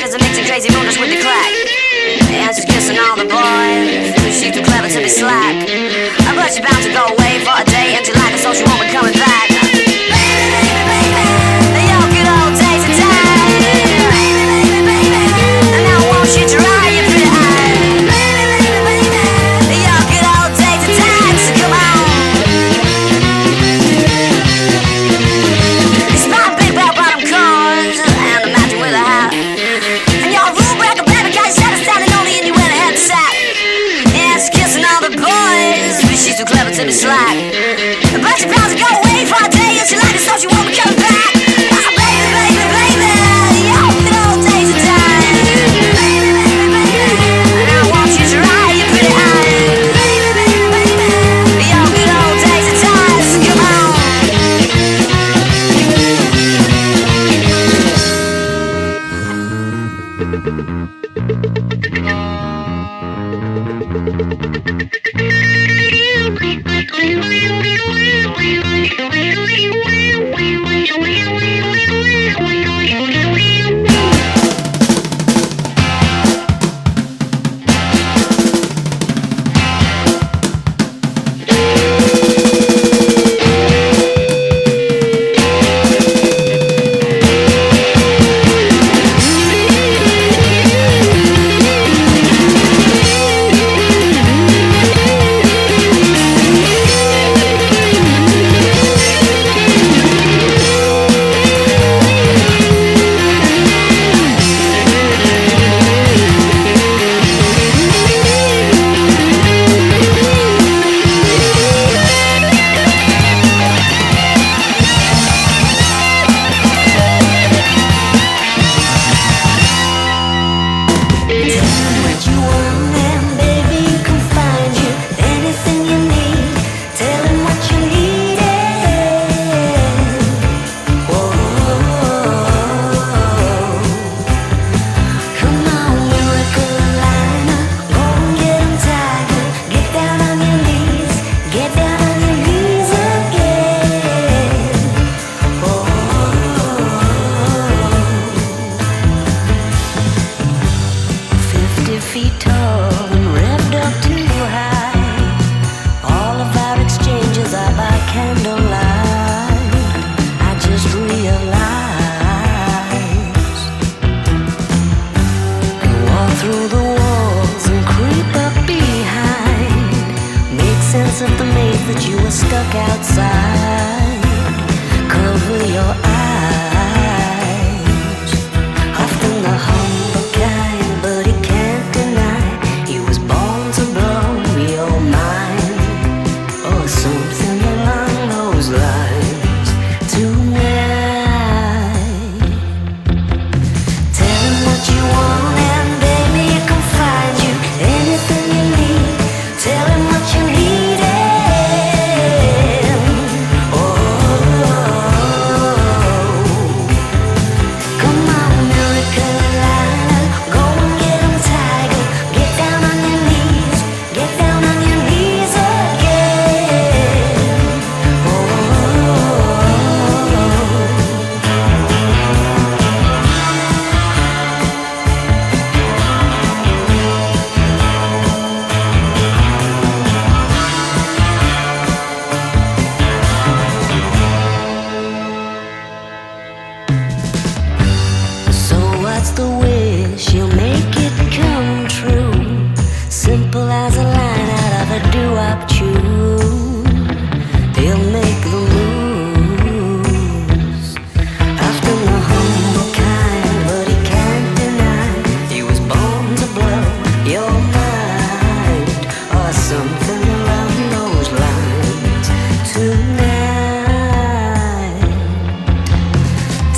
is a mixing crazy mooners with the crack. And she's kissing all the boys, she's too clever to be slack. But she's bound to go away for a day, and she like it so she won't be coming back. Yo, good old days of time. And now won't you dry your pretty eyes? Yo, good old days of time, so come on. Despite big bell-bottom cars and the magic with a hat, and your rule breaker baby got you standing only and you went ahead and sat. Yeah, she's kissing all the boys, but she's too clever to be slack. But she bound to go away for a day, and she like it so she won't be coming back. Oh, baby, baby, baby, yo, good old days of time. And I want you to dry your pretty eyes. Yo, good old days of time, so come on.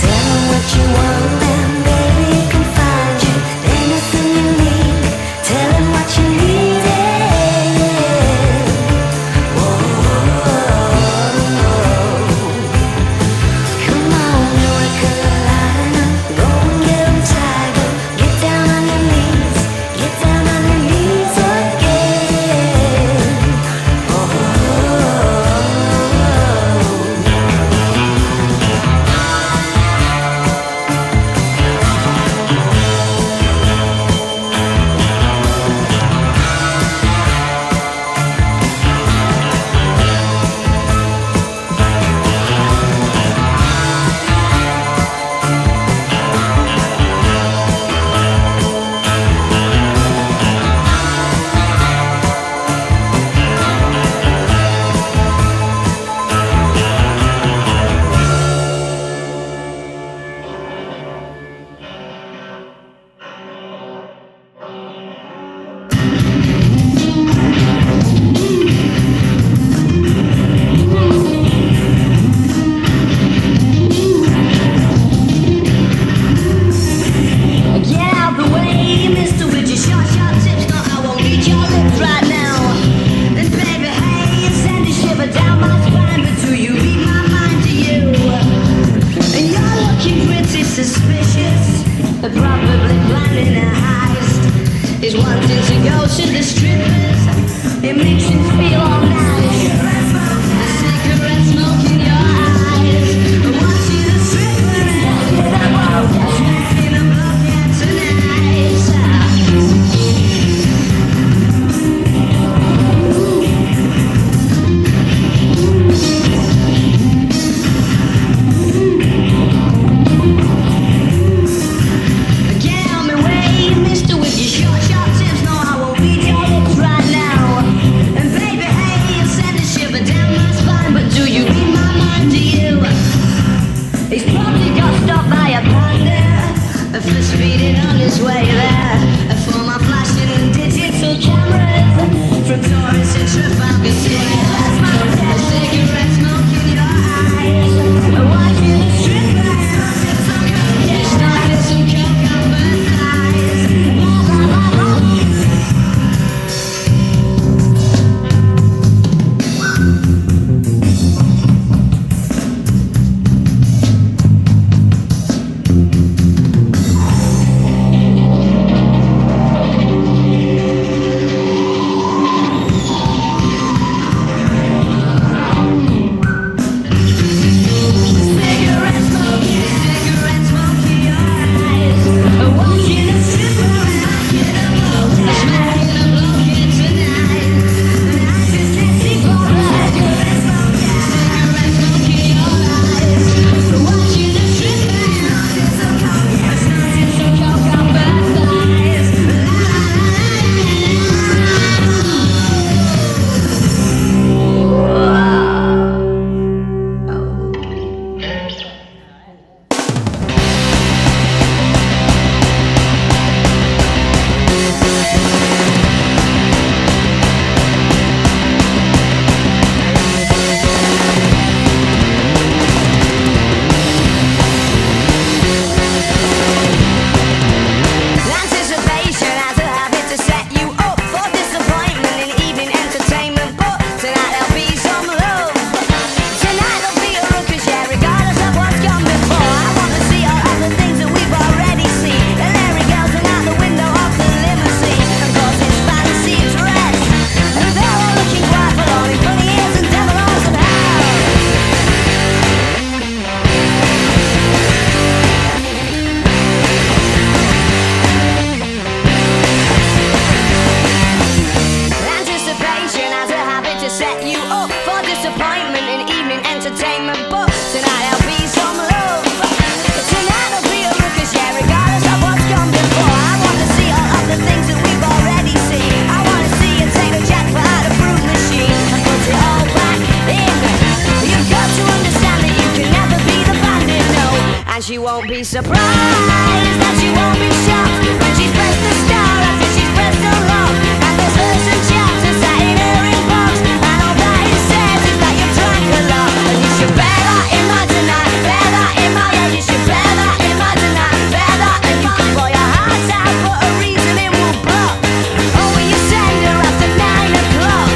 Tell me what you want, and baby can find you. is wanting to go to the strippers. It makes him feel all nice. A cigarette smoke in your eyes. Watching the strippers smacking a blockhead tonight. Get out my way, mister, with your short, sharp tips. No, I won't read your lips right now. And baby, hey, you send a shiver down my spine. But do you read my mind, do you? He's probably got stopped by a panda for speeding on his way there. For my flashing and digital cameras from Torrance to Trafalgar Square. A cigarette smoke in your eyes. Watching the stripper. Yeah, starting some coke on both sides. She won't be surprised, that she won't be shocked when she's pressed the star after she's pressed the lock. And there's certain chapters sat in her inbox, and all that it says is that you've drank a lot. And you should bear that in mind tonight, bear that in mind, yeah, you should bear that in mind tonight, bear that in mind. You can pour your heart out, but a reason it will block. Oh, will you send her after 9 o'clock?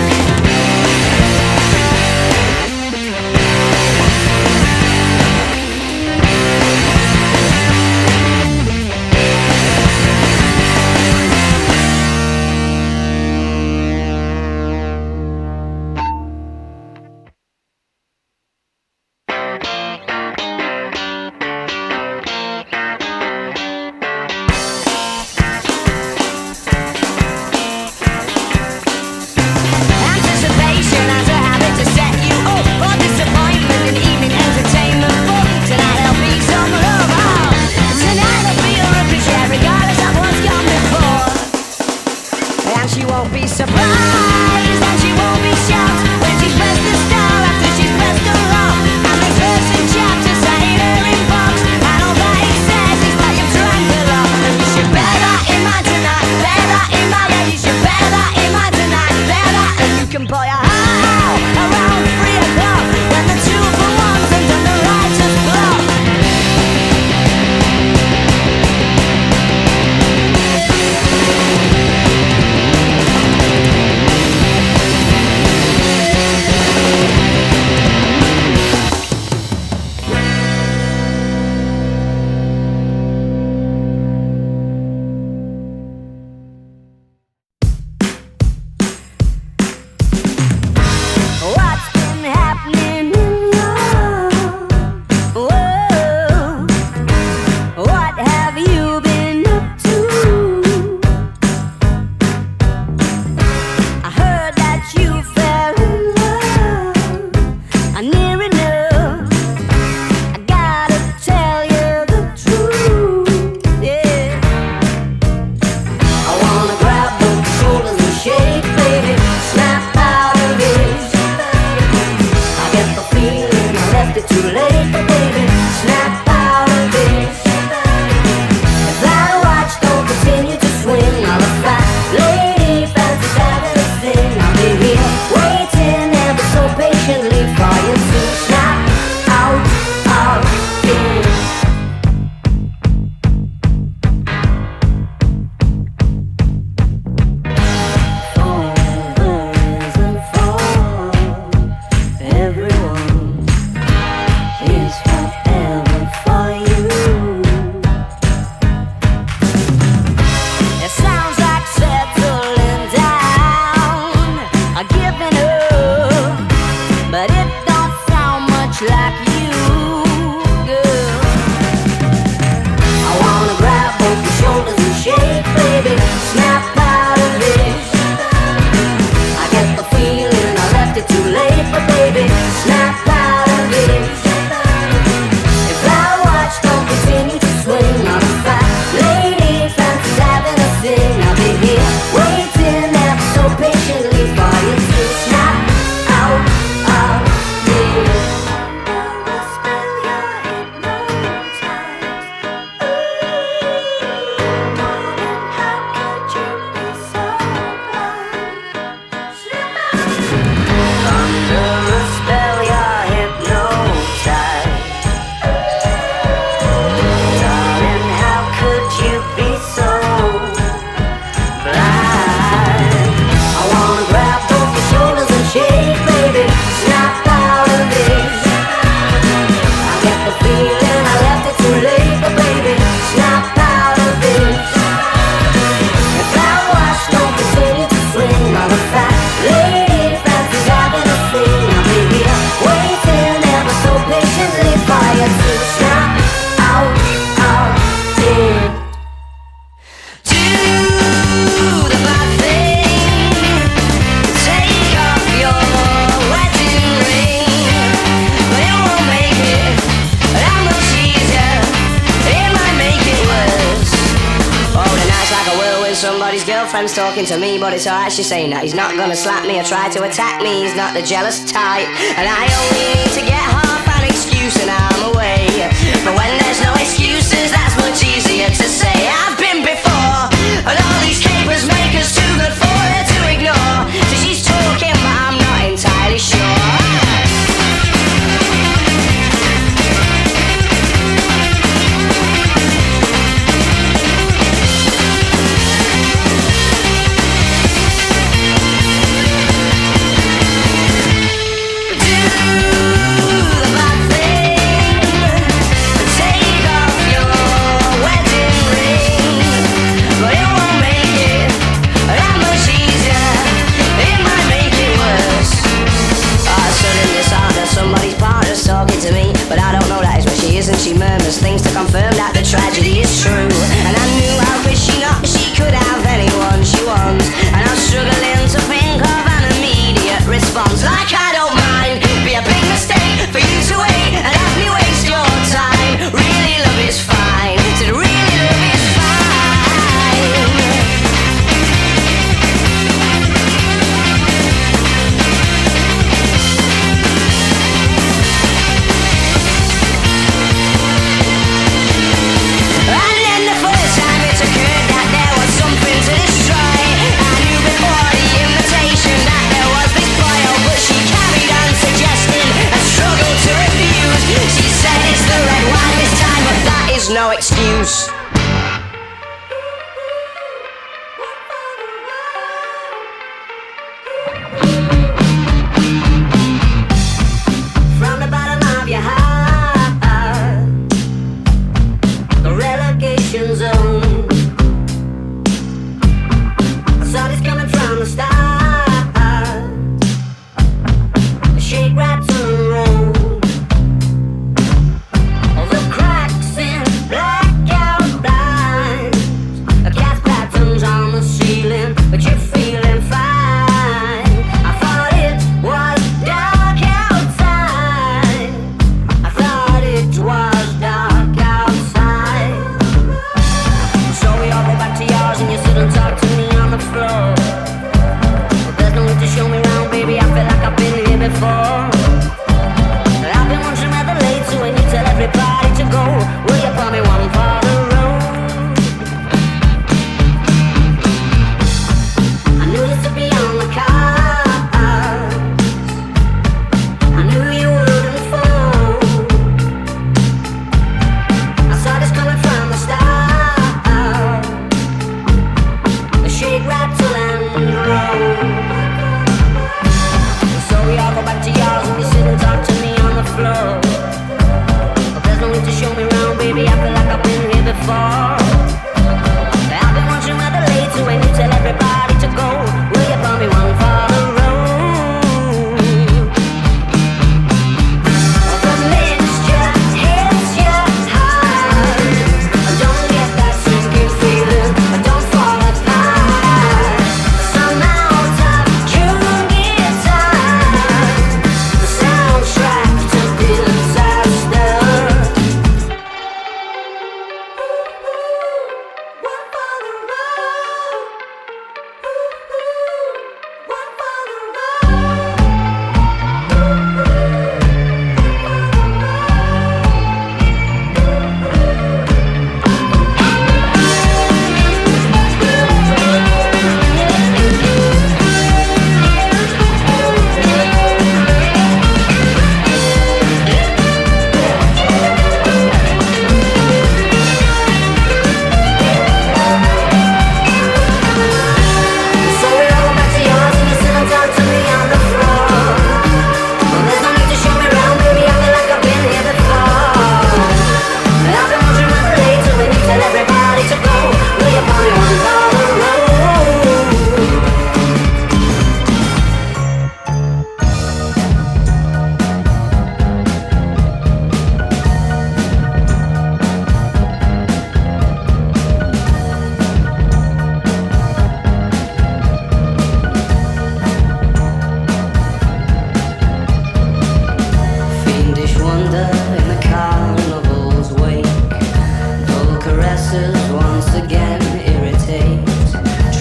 when somebody's girlfriend's talking to me, but it's alright, she's saying that he's not gonna slap me or try to attack me. He's not the jealous type, and I only need to get half an excuse and I'm away. But when there's no excuses, that's much easier to say. I've been before, and all these capers make us too good for her to ignore. So she's talking, but I'm not entirely sure. Talking to me, but I don't know that is what she is, and she murmurs things to confirm that the tragedy is true. And I knew how could she not, she could have anyone she wants, and I'm struggling to think of an immediate response. Like I don't mind, be a big mistake for you to wait and have me waste your time. Really love is fine, said really love is fine. No excuse. From the bottom of your heart, the relegation zone. I saw this coming from the start. The shake rats and roll. All the cracks in blackout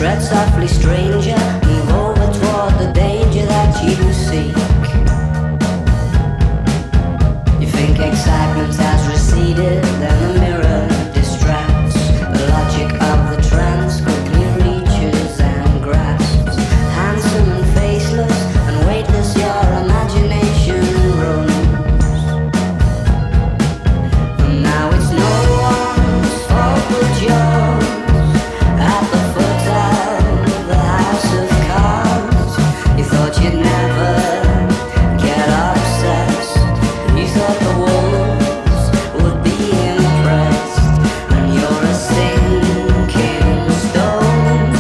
tread softly, stranger, move over toward the danger that you seek. You think excitement has receded, then the mirror distracts. The logic of the trance quickly reaches and grasps. Handsome and faceless and weightless, your imagination runs. And now it's no one's fault but yours. At the foot of the house of cards, you thought you'd never get obsessed. You thought the wolves would be impressed, and you're a sinking stone.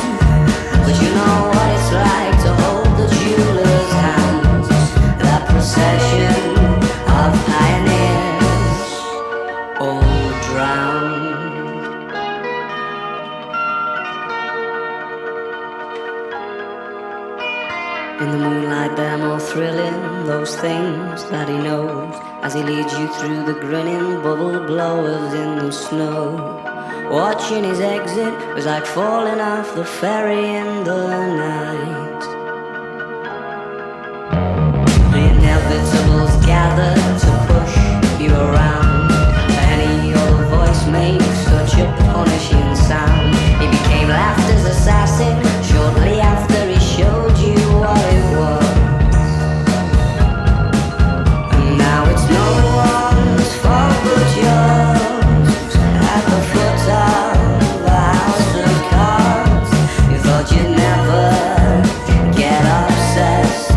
But you know what it's like to hold the jeweler's hands, that procession of pioneers all drowned. In the moonlight they're more thrilling, those things that he knows, as he leads you through the grinning bubble blowers in the snow. Watching his exit was like falling off the ferry in the night. The inevitables gather to push you around. Any other voice makes such a punishing sound. He became laughter's assassin shortly after he showed you what it was. And now it's no one's fault but yours. At the foot of the house of cards, you thought you'd never get obsessed.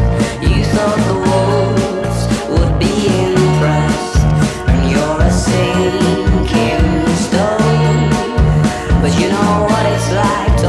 You thought the wolves would be impressed, and you're a sinking stone. But you know what it's like to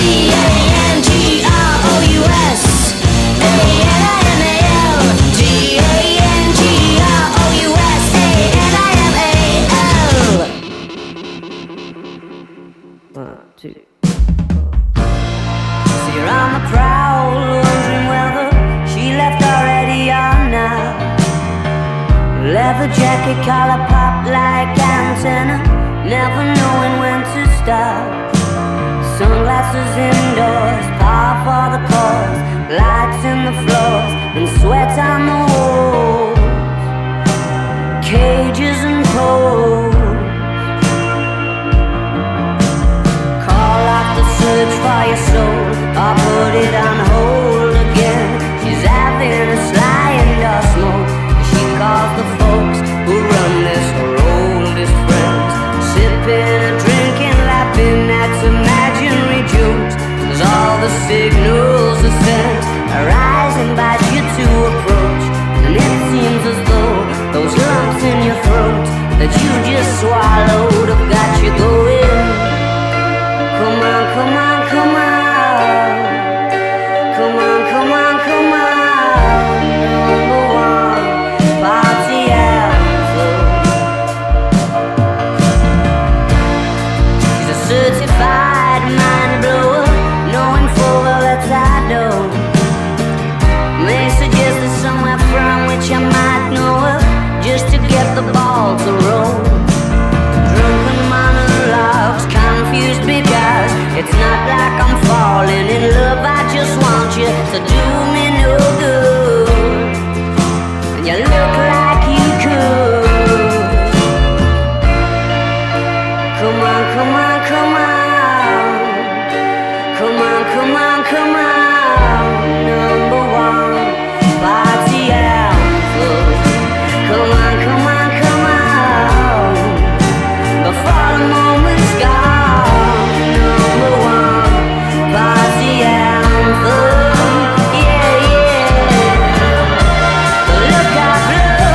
𝐮𝐳𝐝𝐞𝐫𝐫𝐚𝐭𝐤𝑠, 𝐮𝐳𝐝𝐞𝐫𝐫𝐚𝐭𝐤𝑠, 𝐴𝐴𝐴𝐴𝐿. 1, 2. So you're on the prowl, wondering whether she left already or not. Leather jacket, collar pop like antenna, never knowing when to stop. Sunglasses indoors, par for the cause, lights in the floors and sweat on the walls, cages and poles. Call off the search for your soul, or put it on hold again. She's having a sly indoor smoke. She calls the folks who run this, her oldest friends, sipping and drinking, laughing at imaginary jokes. As all the signals are sent, her eyes invite you to approach, and it seems as though those lumps in your throat that you just swallowed have got you going. Come on, come on, come on. Come on, come on, come on. Number one party anthem. She's a certified mind blower, knowing full well that I don't. May suggest there's somewhere from which I might know her, just to get the ball to roll. Drunken monologues, confused because it's not like I'm falling in love. I just want you to do me no good, and you look like you could. Come on, come on, come on. Come on, come on, come on. Number one party anthem. Come on, come on, come on. Before the moment's gone. Number one party anthem. Yeah, yeah. The look I blow,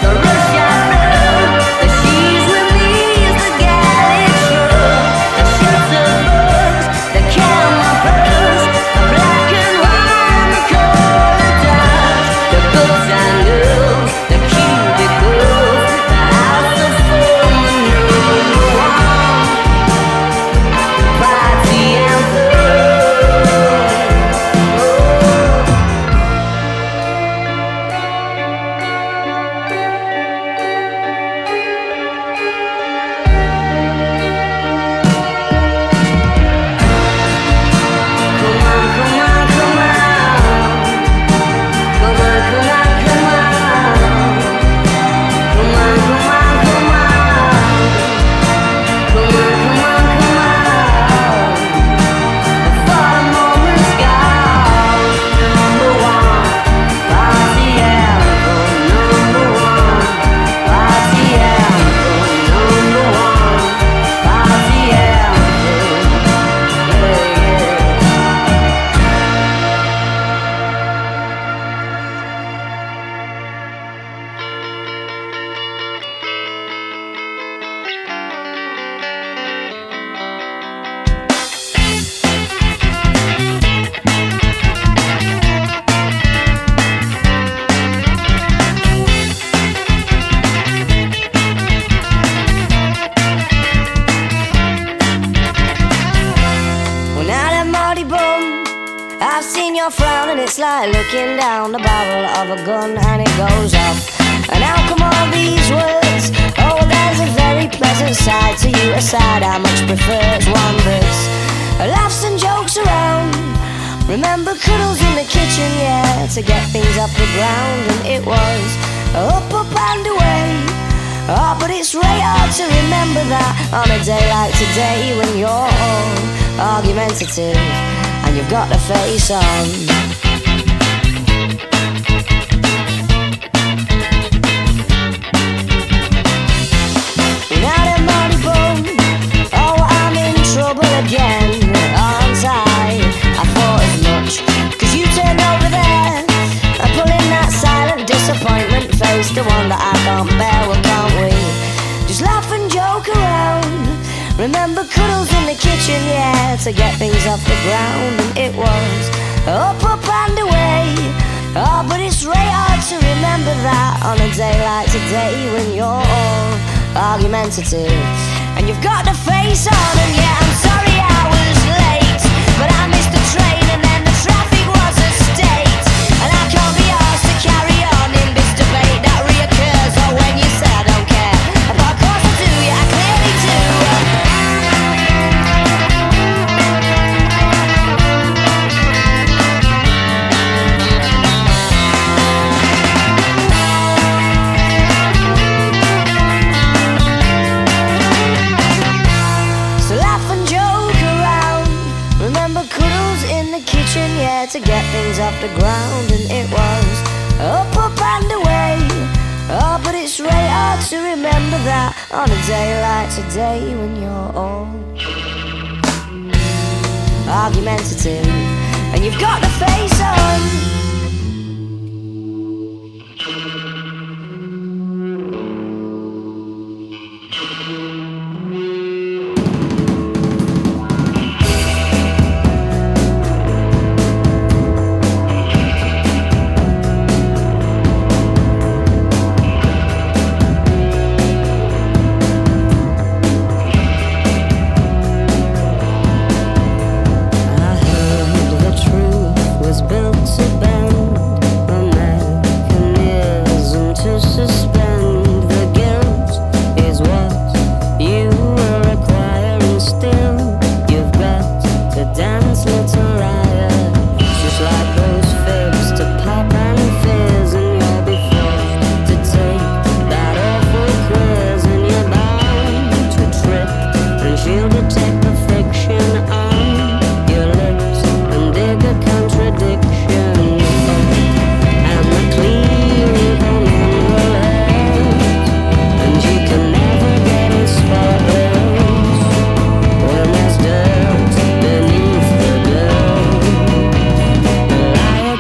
the rush I blow, the she's with me is the Gallic shrub, the shutter buzz, the camera buzz, the black and white, the color dust, the goods and girls, the cubicles, the house of fun, the number one party anthem. Come on, come on, come on. Come on, come on, come on. Come on, come on, come on. Come on, come on, come on. Before the moment's gone. Number one party anthem. Number one party anthem. Number one party anthem. Yeah, yeah. When I that Marty bum, I've seen your frown and it's like looking down the barrel of a gun and it goes off. And how come all these words? Oh, there's a very pleasant side to you, a side I much prefer. It's one that's laughs and jokes around. Remember cuddles in the kitchen, yeah, to get things off the ground. And it was up, up and away. Oh, but it's right hard to remember that on a day like today, when you're all argumentative and you've got the face on. Now that money boom, oh, I'm in trouble again, aren't I? I thought as much, 'cause you turned over there and pulling that silent disappointment face, the one that I can't bear. Well, can't we just laugh and joke around? Remember Remember cuddles in the kitchen, yeah, to get things off the ground. And it was up, up and away. Oh, but it's really hard to remember that on a day like today, when you're all argumentative and you've got the face on. And yeah, I'm sorry I was late, but I missed the train and then the traffic was a state. And I can't be asked to carry on in this debate that reoccurs. Or when you say I don't care, but of course I do, yeah, I clearly do. Yeah, to get things off the ground. And it was up, up and away. Oh, but it's really hard to remember that on a day like today, when you're all argumentative and you've got the face on.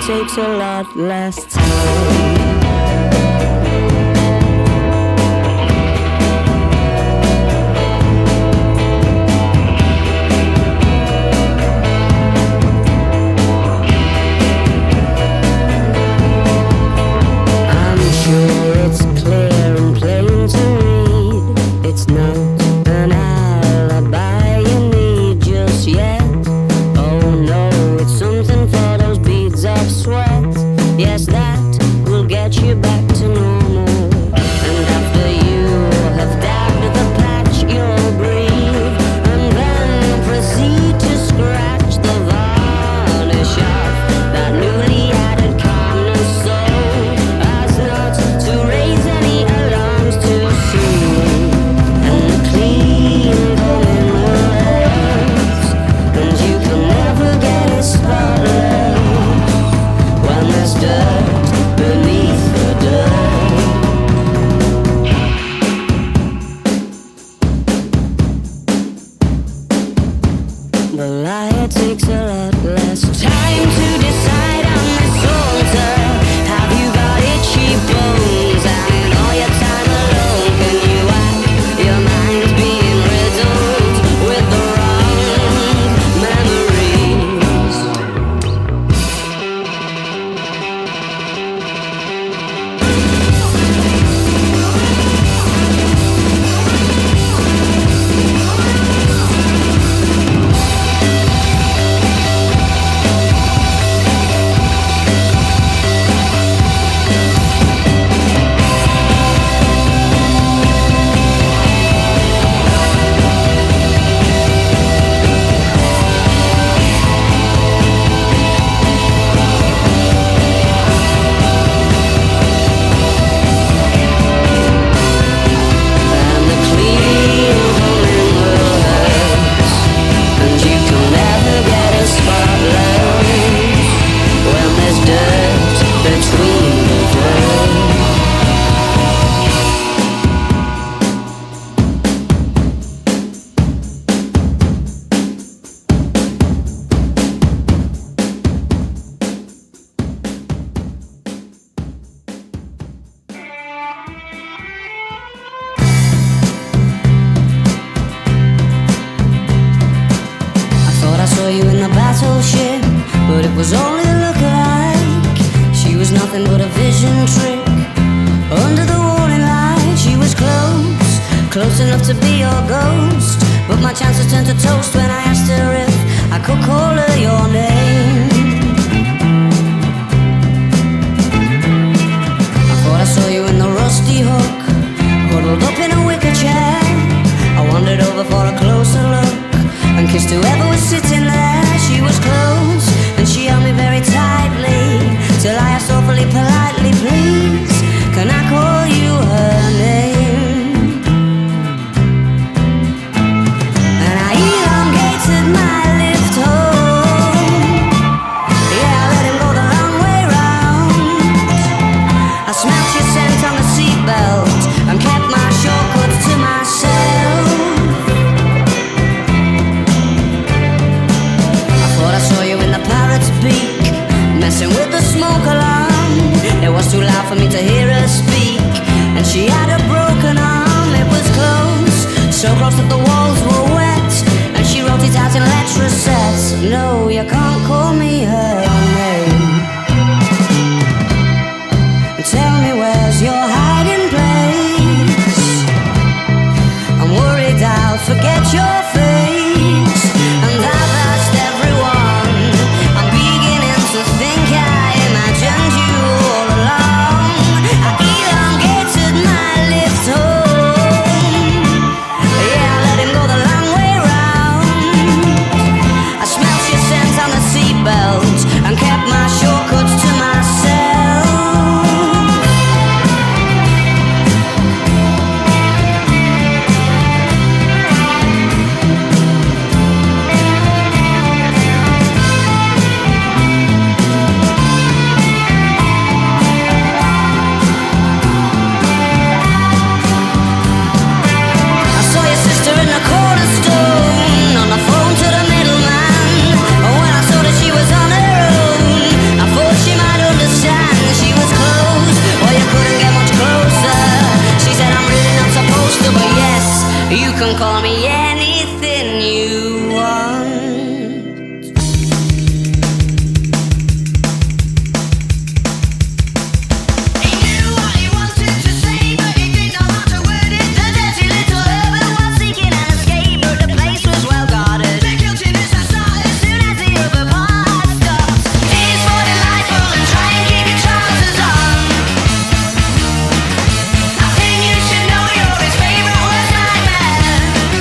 Takes a lot less time. saw you in the battleship, but it was only a look-alike. She was nothing but a vision trick. Under the warning light, she was close, close enough to be your ghost. But my chances turned to toast when I asked her if I could call her your name. I thought I saw you in the rusty hook, huddled up in a wicker chair. I wandered over for a closer look and kissed whoever was sitting there. She was close and she held me very tightly, till I asked awfully politely, please, can I call you her name? And I elongated my lift home. Yeah, I let him go the long way round. I smelt your scent on the seatbelt and kept my shortcuts to myself. I thought I saw you in the parrot's beak, messing with the smoke alarm. It was too loud for me to hear her speak, and she had a broken arm. It was close, so close that the walls were wet, and she wrote it out in letter sets. No, you can't call me her name. Tell me, where's your hiding place? I'm worried I'll forget your face, and I've asked everyone. I'm beginning to think I imagined you all along. I elongated my lift home. Yeah, I let him go the long way round. I smelt your scent on the seatbelt and kept my shortcuts to myself. I saw your sister in the cornerstone, on the phone to the middleman. When I saw that she was on her own, I thought she might understand. She was close, or you couldn't get much closer. She said, I'm really not supposed to, but yes, you can call me anything you want. He knew what he wanted to say, but he didn't know how to word it. The dirty little urban was seeking an escape, but the place was well guarded. The guiltiness had started as soon as the other part stopped. Tears for delightful and try and keep your trousers on. I think you should know you're his favourite worst nightmare.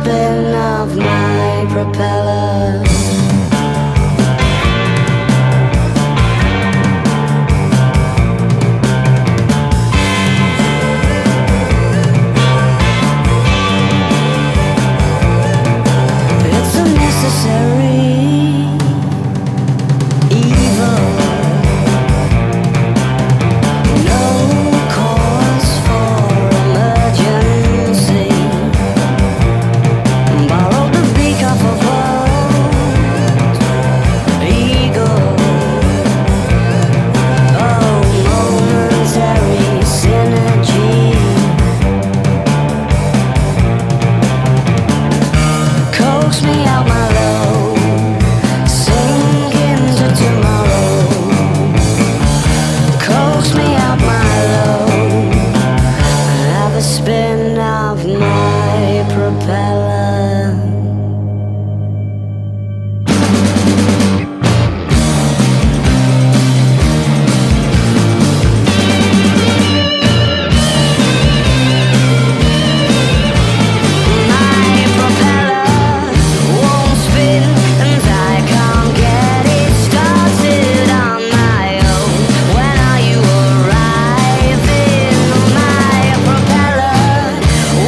spin of my propeller. It's a necessary evil. No cause for emergency. Borrowed the beak off a bald eagle. Oh, momentary synergy. Coax me out my low, sink into tomorrow. Coax me out my low, have a spin of my propeller. My propeller won't spin, and I can't get it started on my own. When are you arriving? My propeller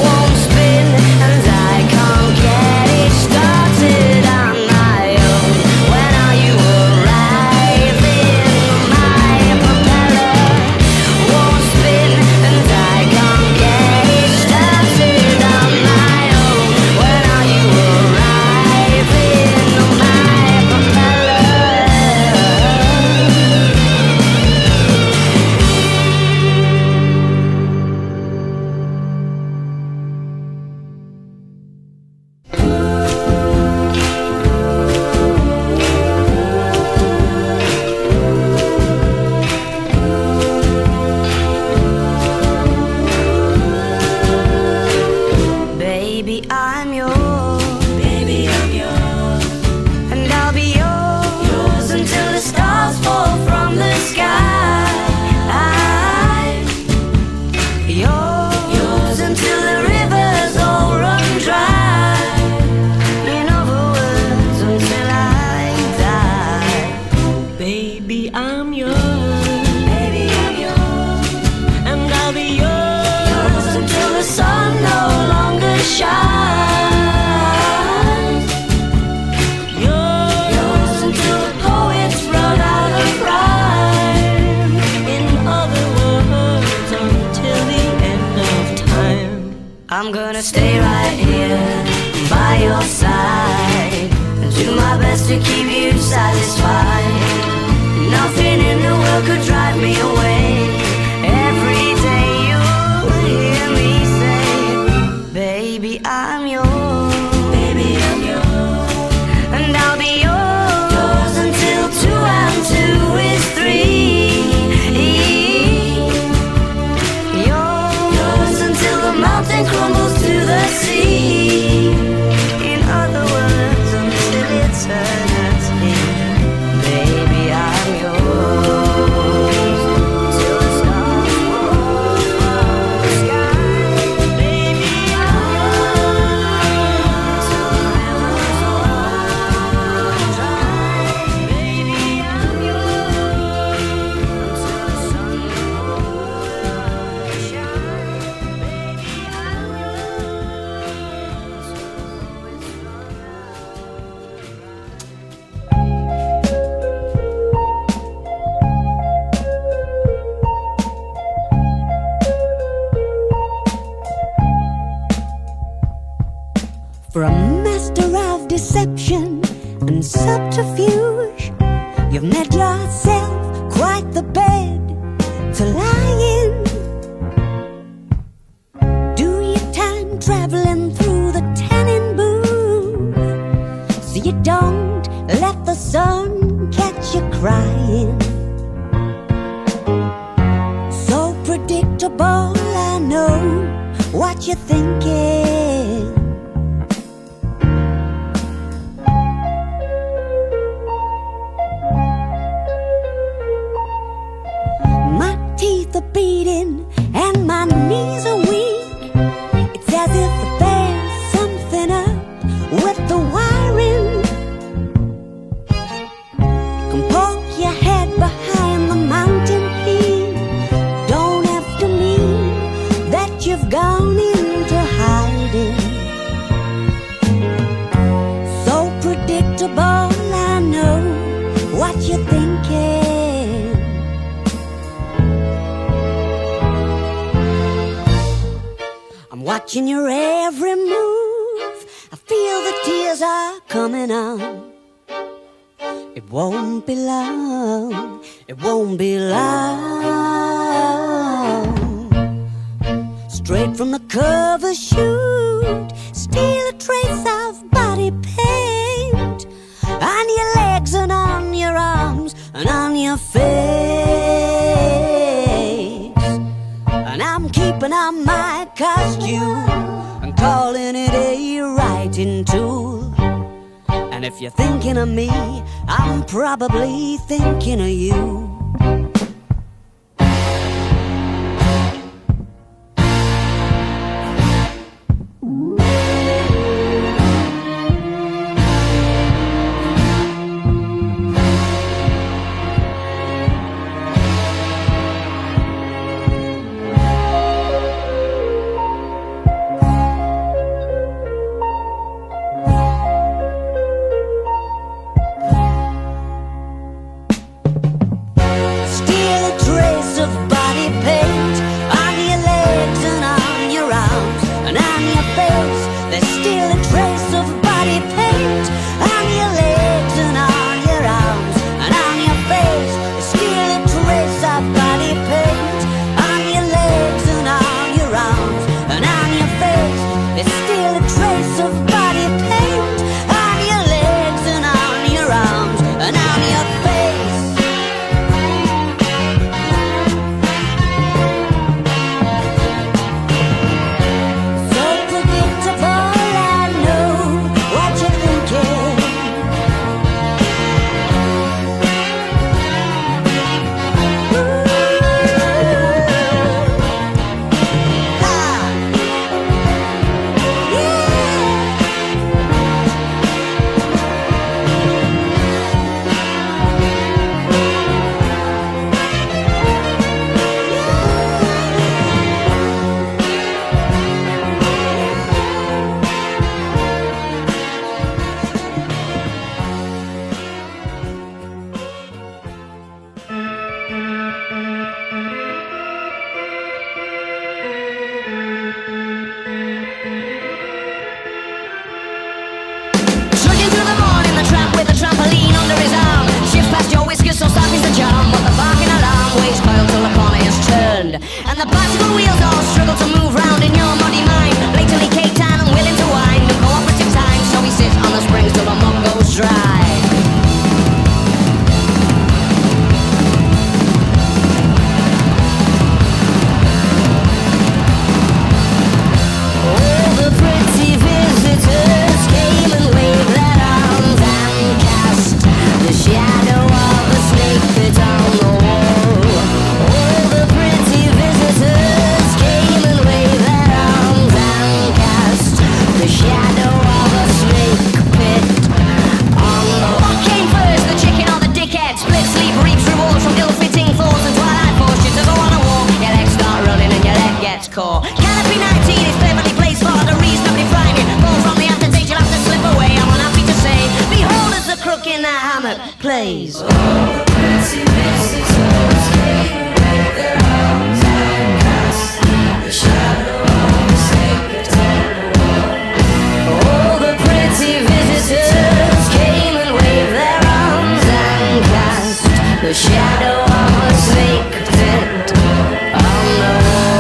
won't spin, and I can't get it started on my own. When are you arriving? My propeller won't spin, and I can't get it started on my own. When are you arriving? My propeller. Baby, I'm yours. Baby, I'm yours. And I'll be yours until the stars fall from the sky. I'm yours until the rivers all run dry. In other words, until I die. Baby, I'm yours. Baby, I'm yours. And I'll be yours until the sun no longer shines. Yours until the poets run out of rhyme. In other words, until the end of time. I'm gonna stay right here by your side and do my best to keep you satisfied. Nothing in the world could drive me away. Every day you'll hear me say, baby, I'm yours. Baby, I'm yours. And I'll be yours until 2 and 2 is 3. Yours until the mountain crumbles to the sea. In other words, until eternity. Baby, I'm yours till the stars fall from the sky. Baby, I'm yours till the rivers run dry. Baby, I'm yours until the sun no longer shines. Baby, I'm yours till the poets run For a master of deception and subterfuge, you've made yourself quite the bed to lie in. Do your time traveling through the tanning booth, so you don't let the sun catch you crying. So predictable, I know what you're thinking. Teeth are beating and my knees are weak. It's as if there's something watching your every move. I feel the tears are coming on. It won't be long, it won't be long. Straight from the cover shoot, still a trace of body paint on your legs and on your arms and on your face. And I'm keeping on my costume and calling it a writing tool. And if you're thinking of me, I'm probably thinking of you. And the bicycle wheels all struggle to move round in your muddy mind. Blatantly caked and unwilling to wind. No cooperative time, so we sit on the springs till the mud goes dry. All the pretty visitors came and waved their arms and cast the shadow of a snake pit on the wall. All the pretty visitors came and waved their arms and cast the shadow of a snake pit on the wall. What came first, the chicken or the dickhead? Split sleep reaps rewards from ill-fitting thoughts and twilight forced you to go on a walk. Your legs start running and your leg gets caught. Canopy 19 is cleverly placed for the reasonably frightening. Fall from the aftertaste, you'll have to slip away. I'm unhappy to say, behold as the crook in that hammock plays. All the pretty visitors came with their arms and cast the shadow of a snake on the wall. All the pretty visitors came and waved their arms and cast the shadow of a snake pit on the wall.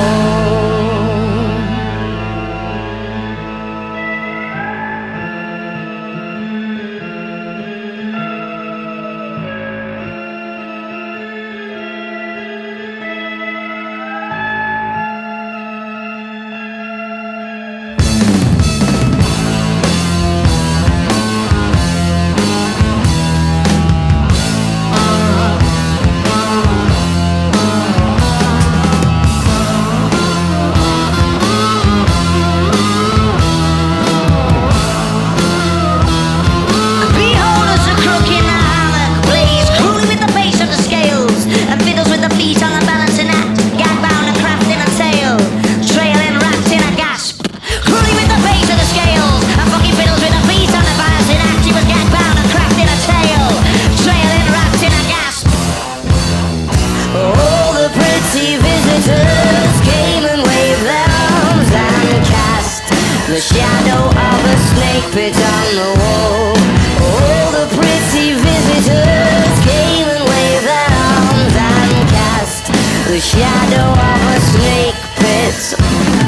shadow of a snake pit on the wall. All the pretty visitors came and waved their arms and cast the shadow of a snake pit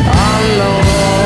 on the wall.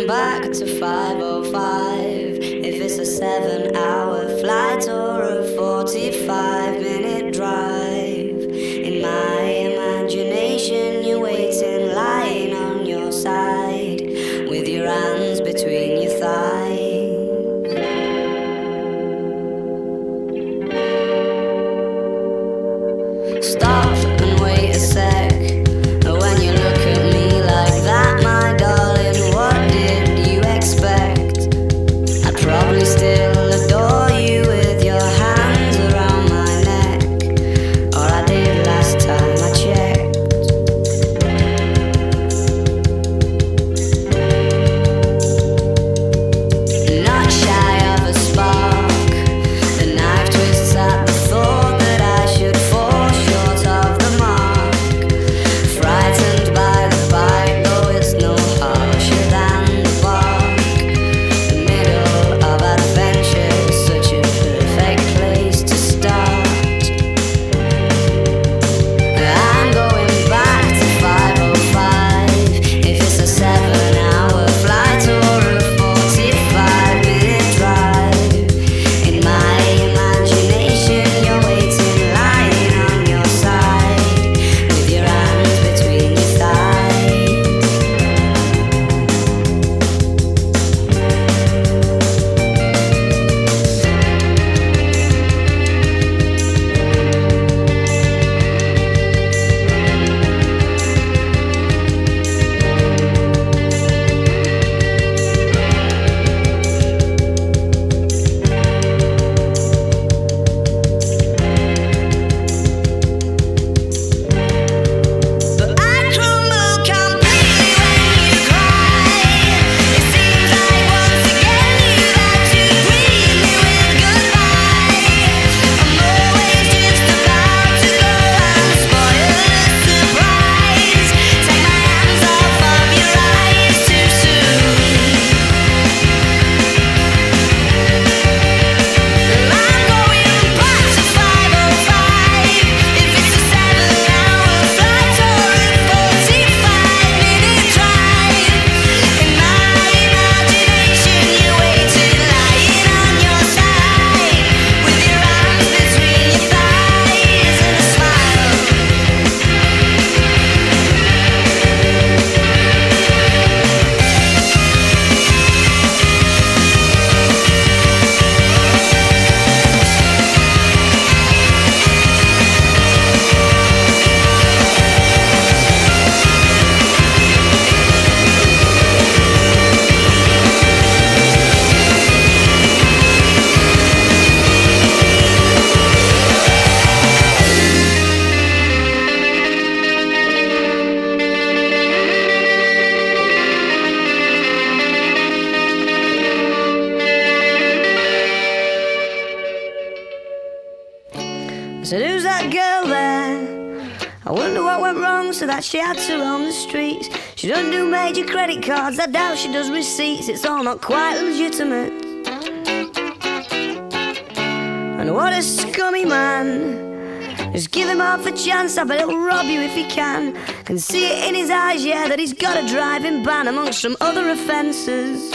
back to 5:05. If it's a 7-hour flight or a 45-minute drive, in my imagination you're waiting, lying on your side, with your hands between your thighs. Stop and wait a sec. When you look at me like that, my darling, what did you expect? I'd probably still adore you with your hands I said, who's that girl there? I wonder what went wrong so that she had to roam the streets. She doesn't do major credit cards, I doubt she does receipts. It's all not quite legitimate. And what a scummy man. Just give him half a chance, I bet he'll rob you if he can. Can see it in his eyes, yeah, that he's got a driving ban amongst some other offences.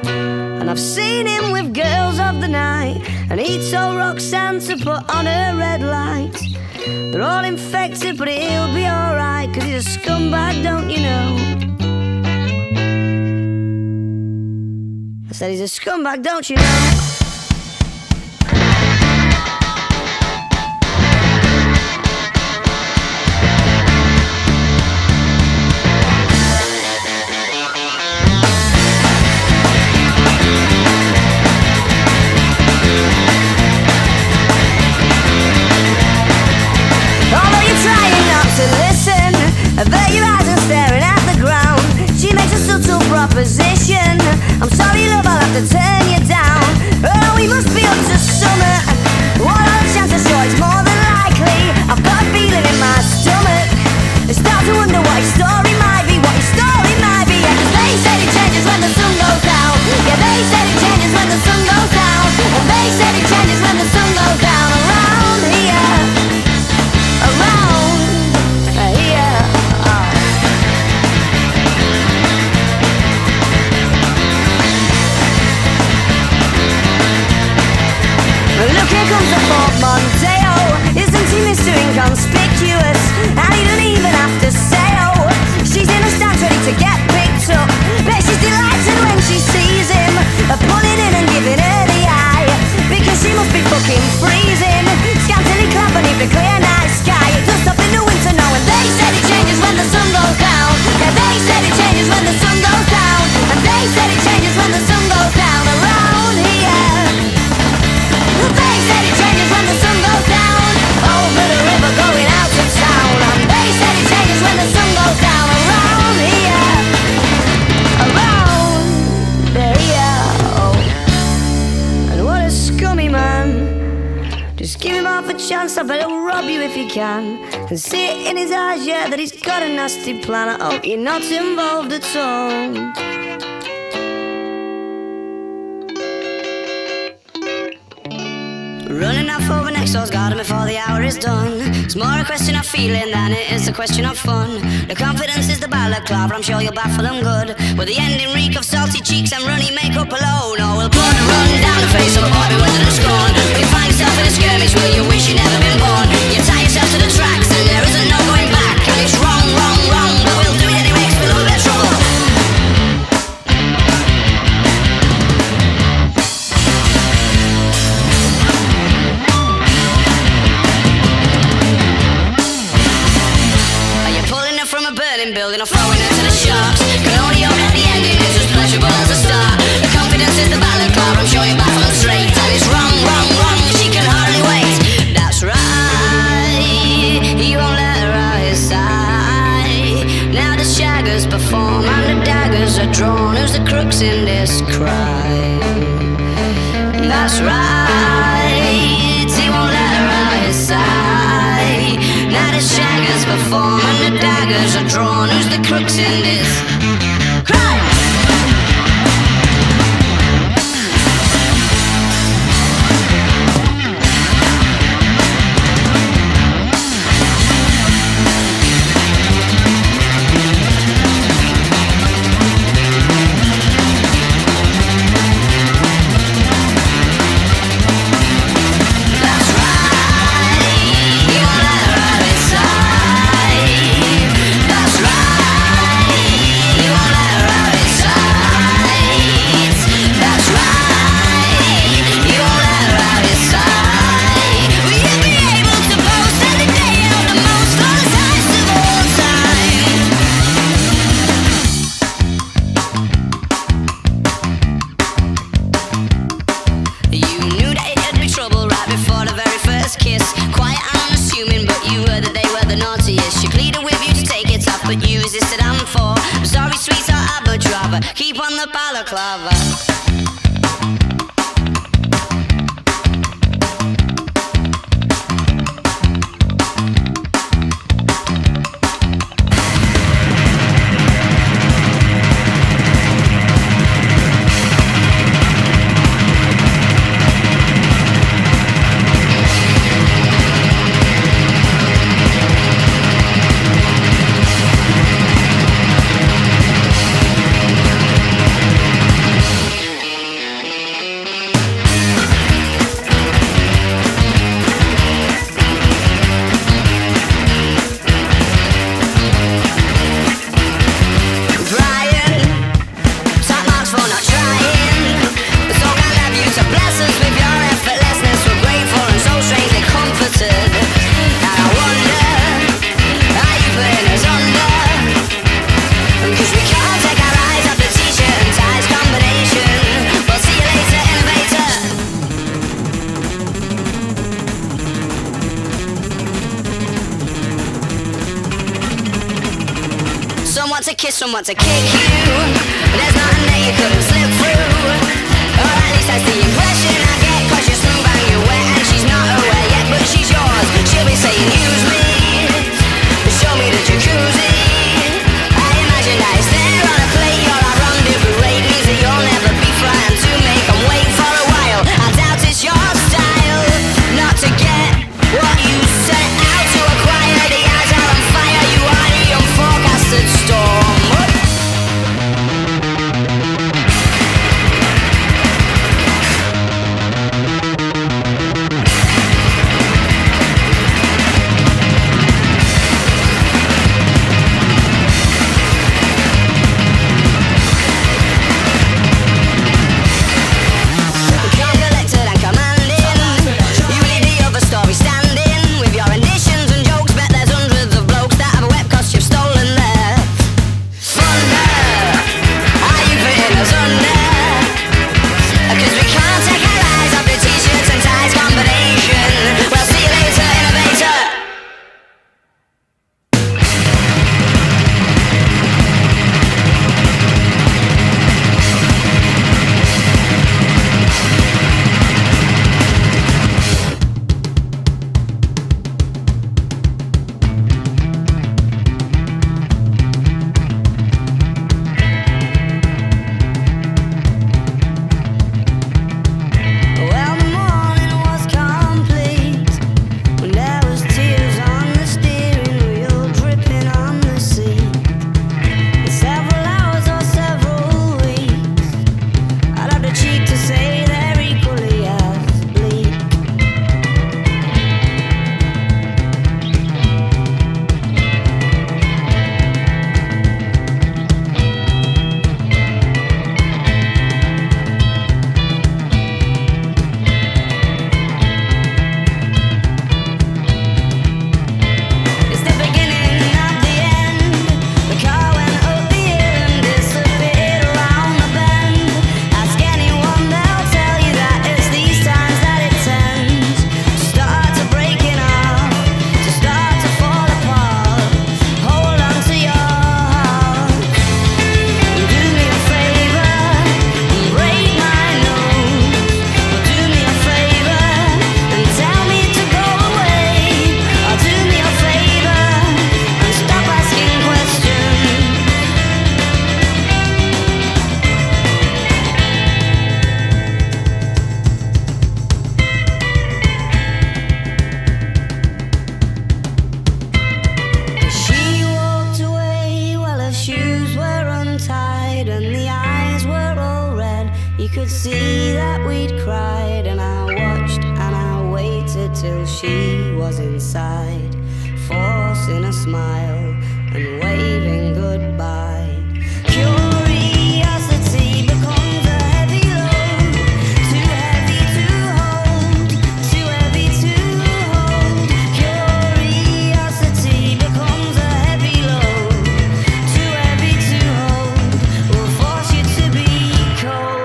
And I've seen him with girls of the night, and he told Roxanne to put on her red light. They're all infected, but he'll be alright, 'cause he's a scumbag, don't you know? I said he's a scumbag, don't you know? Avert your eyes and staring at the ground. She makes a subtle proposition. I'm sorry, love, I'll have to turn you down. Oh, we must be up to summer. What are the chances? Sure, it's more than likely. I've got a feeling in my stomach. I start to wonder what his story might be. What his story might be. Yeah, 'cause they said it changes when the sun goes down. Yeah, they said it changes when the sun goes down. And they said it changes when the sun goes down. Around here, around here. Look, here comes the portmanteau. Isn't he Mr. Inconspicuous? And he doesn't even have to say oh. She's in a stance ready to get picked up. Bet she's delighted when she sees him, pulling in and giving her the eye, because she must be fucking freezing. Scantily clad beneath the clear night sky. It does stop in the winter now, and they said it changes when the sun goes down. Yeah, they said it changes when the sun goes down. And they said it changes when the sun goes down. Around here, they said it changes when the sun goes down. Over the river going out of town. And they said it changes when the sun goes down. Around here, around here. Oh. And what a scummy man. Just give him half a chance, I bet he'll rob you if he can. And see it in his eyes, yeah, that he's got a nasty plan. I hope you're not involved at all. Running out for the next door's garden before the hour is done. It's more a question of feeling than it is a question of fun. The confidence is the balaclava, I'm sure you'll baffle them good. With the ending reek of salty cheeks and runny makeup alone. Or we'll put a run down the face of a boy bewildered and scorn. You find yourself in a skirmish where you wish you'd never been born. You tie yourself to the tracks and there isn't no going back. And it's wrong, wrong, wrong, but we'll do it anyway 'cause we're a little bit of trouble. Building or throwing her to the sharks. Can only hope that the ending is as pleasurable as the start. The confidence is the balaclava, I'm sure you're baffled straight. And it's wrong, wrong, wrong, she can hardly wait. That's right, he won't let her out his side. Now the shaggers perform and the daggers are drawn. Who's the crooks in this crime? That's right, he won't let her out his side. Now the shaggers perform and the daggers are drawn. Who's the crooks in this crime? Keep on the balaclava. to kiss, someone to kick you. There's nothing that you couldn't slip through. Or at least that's the impression I get. Cause you're smooth and you're wet and she's not aware yet, but she's yours. She'll be saying use me, show me the jacuzzi. I imagine that it's there on a plate. You're our rendezvous rate, means that you'll never be frightened to make them wait for a while. I doubt it's your style not to get what you set out to acquire. The eyes are on fire, you are the unforecasted storm. See that we'd cried, and I watched and I waited till she was inside, forcing a smile and waving goodbye. Curiosity becomes a heavy load, too heavy to hold, too heavy to hold. Curiosity becomes a heavy load, too heavy to hold, will force you to be cold.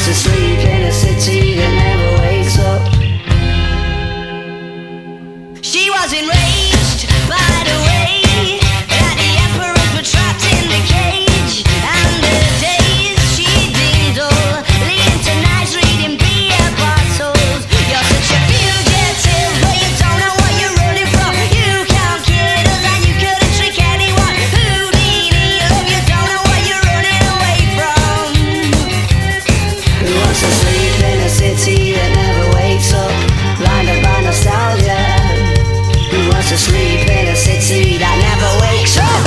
to sleep in a city that never wakes up. She was enraged by the way that the emperors were trapped in the cage, and the days she dingdle, leading to nights reading beer bottles. You're such a fugitive, but you don't know what you're running from. You can't kid us and you couldn't trick anyone. Houdini, love, you don't know what you're running away from. Who wants to sleep in a city that never wakes up, blinded by nostalgia? Who wants to sleep in a city that never wakes up?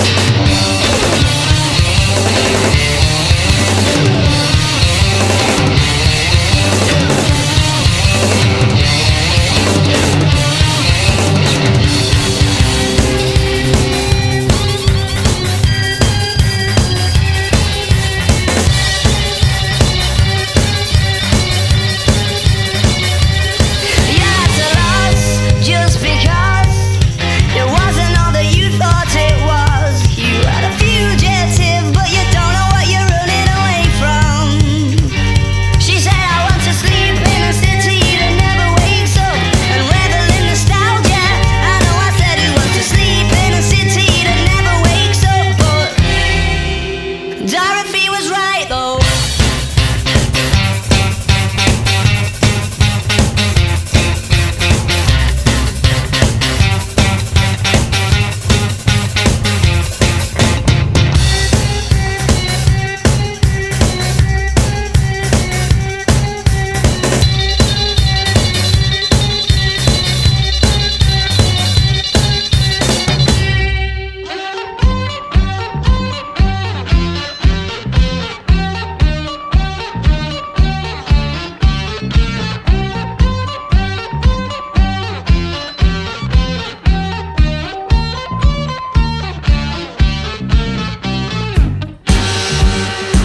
You're at a loss just because it wasn't all that you thought it was. You are a fugitive, but you don't know what you're running away from. She said, I want to sleep in a city that never wakes up and revel in nostalgia. I know I said you want to sleep in a city that never wakes up, but Dorothy was right though.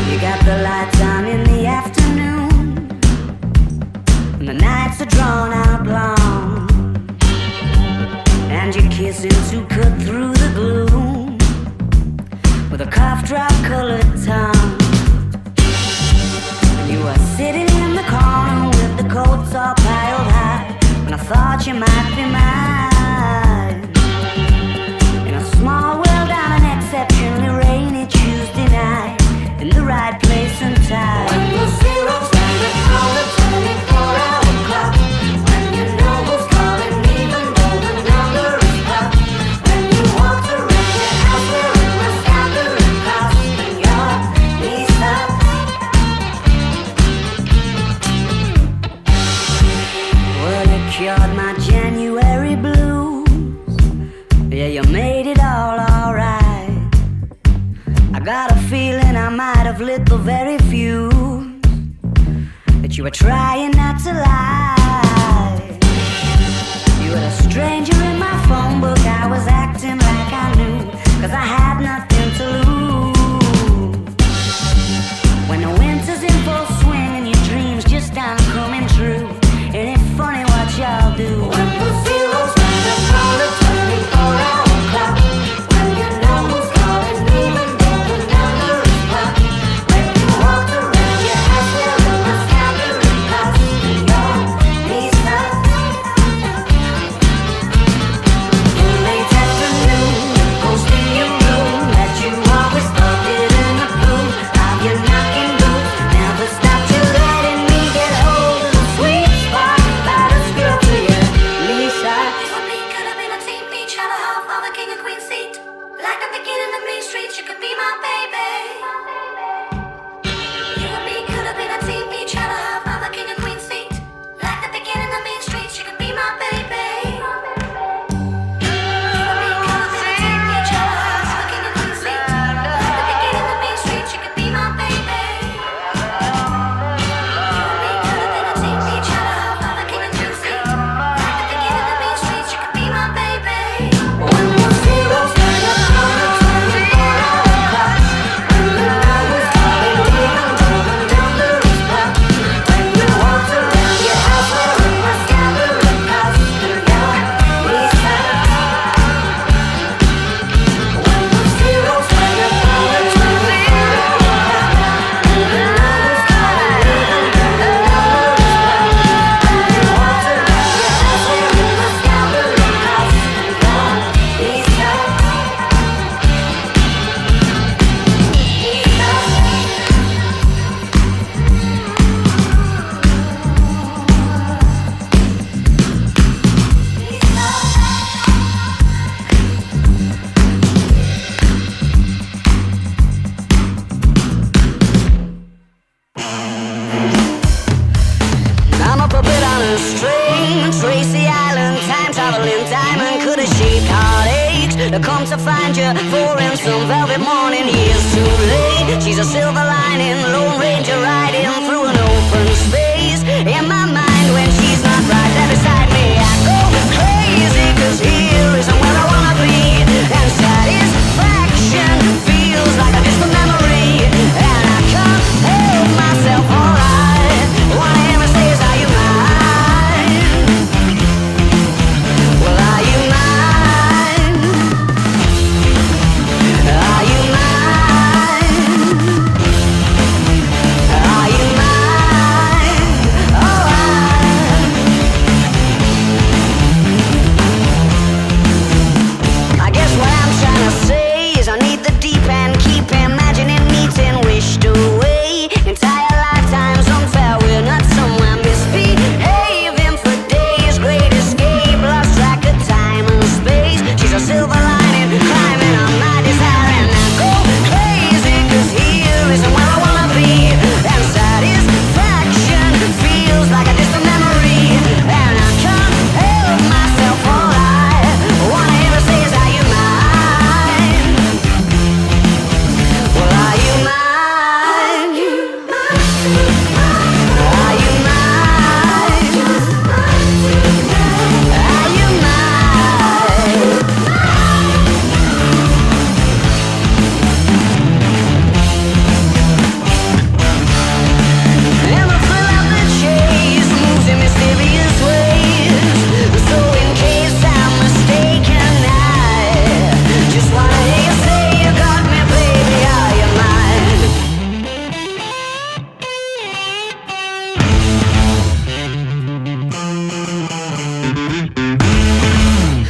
You got the lights on in the afternoon, and the nights are drawn out long, and you're kissing to cut through the gloom with a cough drop colored tongue. And you are sitting in the corner with the coats all piled high, when I thought you might be mine. In a small world on an exceptionally rainy Tuesday night, in the right place and time. When the zeros stand on the 24-hour clock, when you know who's calling even though the number is blocked, when you walk around your house wearing a scattering house and your knees up. Well, you cured my January blues. Yeah, you made it all alright. I got a feeling I might have lit the very fuse that you were trying not to lie. You were a stranger in my phone book. I was acting like I knew, 'cause I had nothing to lose. When the winter's in full swing and your dreams just aren't coming true, ain't it funny what y'all do? When the zeros stand up on the 24-hour clock, when you know who's calling even though the number is blocked, when you walk around your house wearing a scattering house and your knees up. In late afternoon, ghost in your room that you always thought it in the blue of your knocking boots, never stopped you letting me get hold of the sweet spot by the scruff of your Lisa. You and me could have been a team, each had a half of a king and queen seat. Like the beginning of Main Street, you could be my baby. You and me could have been a team, each had a half of a king and queen seat. Like the beginning of Main Street, you could be my baby. You and me could have been a team, each had a half of a king and queen seat. Like the beginning of Main Street, you could be my baby. You and me could have been a team, each had a half of a king and queen seat. Like the beginning of Main Street, you could be my baby. When the zeros stand up on the 24-hour clock, come to find you for in some velvet morning. Years too late, she's a silver lining, Lone Ranger riding through an open space. In my mind when she's not right there beside me, I go crazy, 'cause here isn't where I wanna be. And satisfaction feels like a distant memory, and I can't help myself, alright. All I ever say is, are you mine? Well, are you mine? Are you mine? Are you mine? Oh, I guess what I'm trying to say is I need the deep end, keep imagining meeting wished away. Entire lifetimes unfair, we're not somewhere misbehaving for days. Great escape, lost track of time and space. She's a silver lining, climbing on my desire, and I go crazy, 'cause here isn't where I wanna be. And satisfaction feels like a distant memory, and I can't help myself, alright. All I ever say is, are you mine? Well, are you mine? Are you mine? Are you mine? And the thrill of the chase moves in mysterious ways. So in case I'm mistaken, I just wanna hear you say you got me, baby. Are you mine?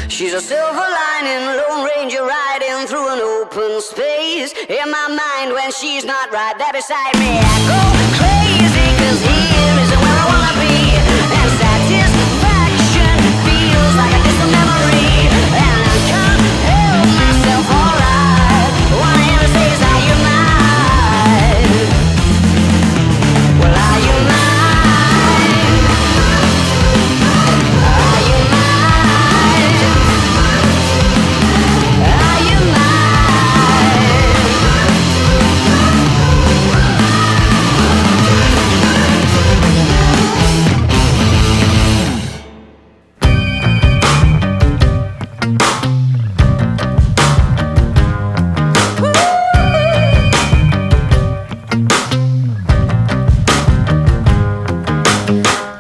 She's a silver lining, Lone Ranger riding through an open space. In my mind when she's not right there beside me, I go crazy, 'cause here isn't where I wanna be. And satisfaction feels like a distant memory, and I can't help myself, alright. All I ever say is, are you mine? Well, are you mine? Are you mine? Are you mine?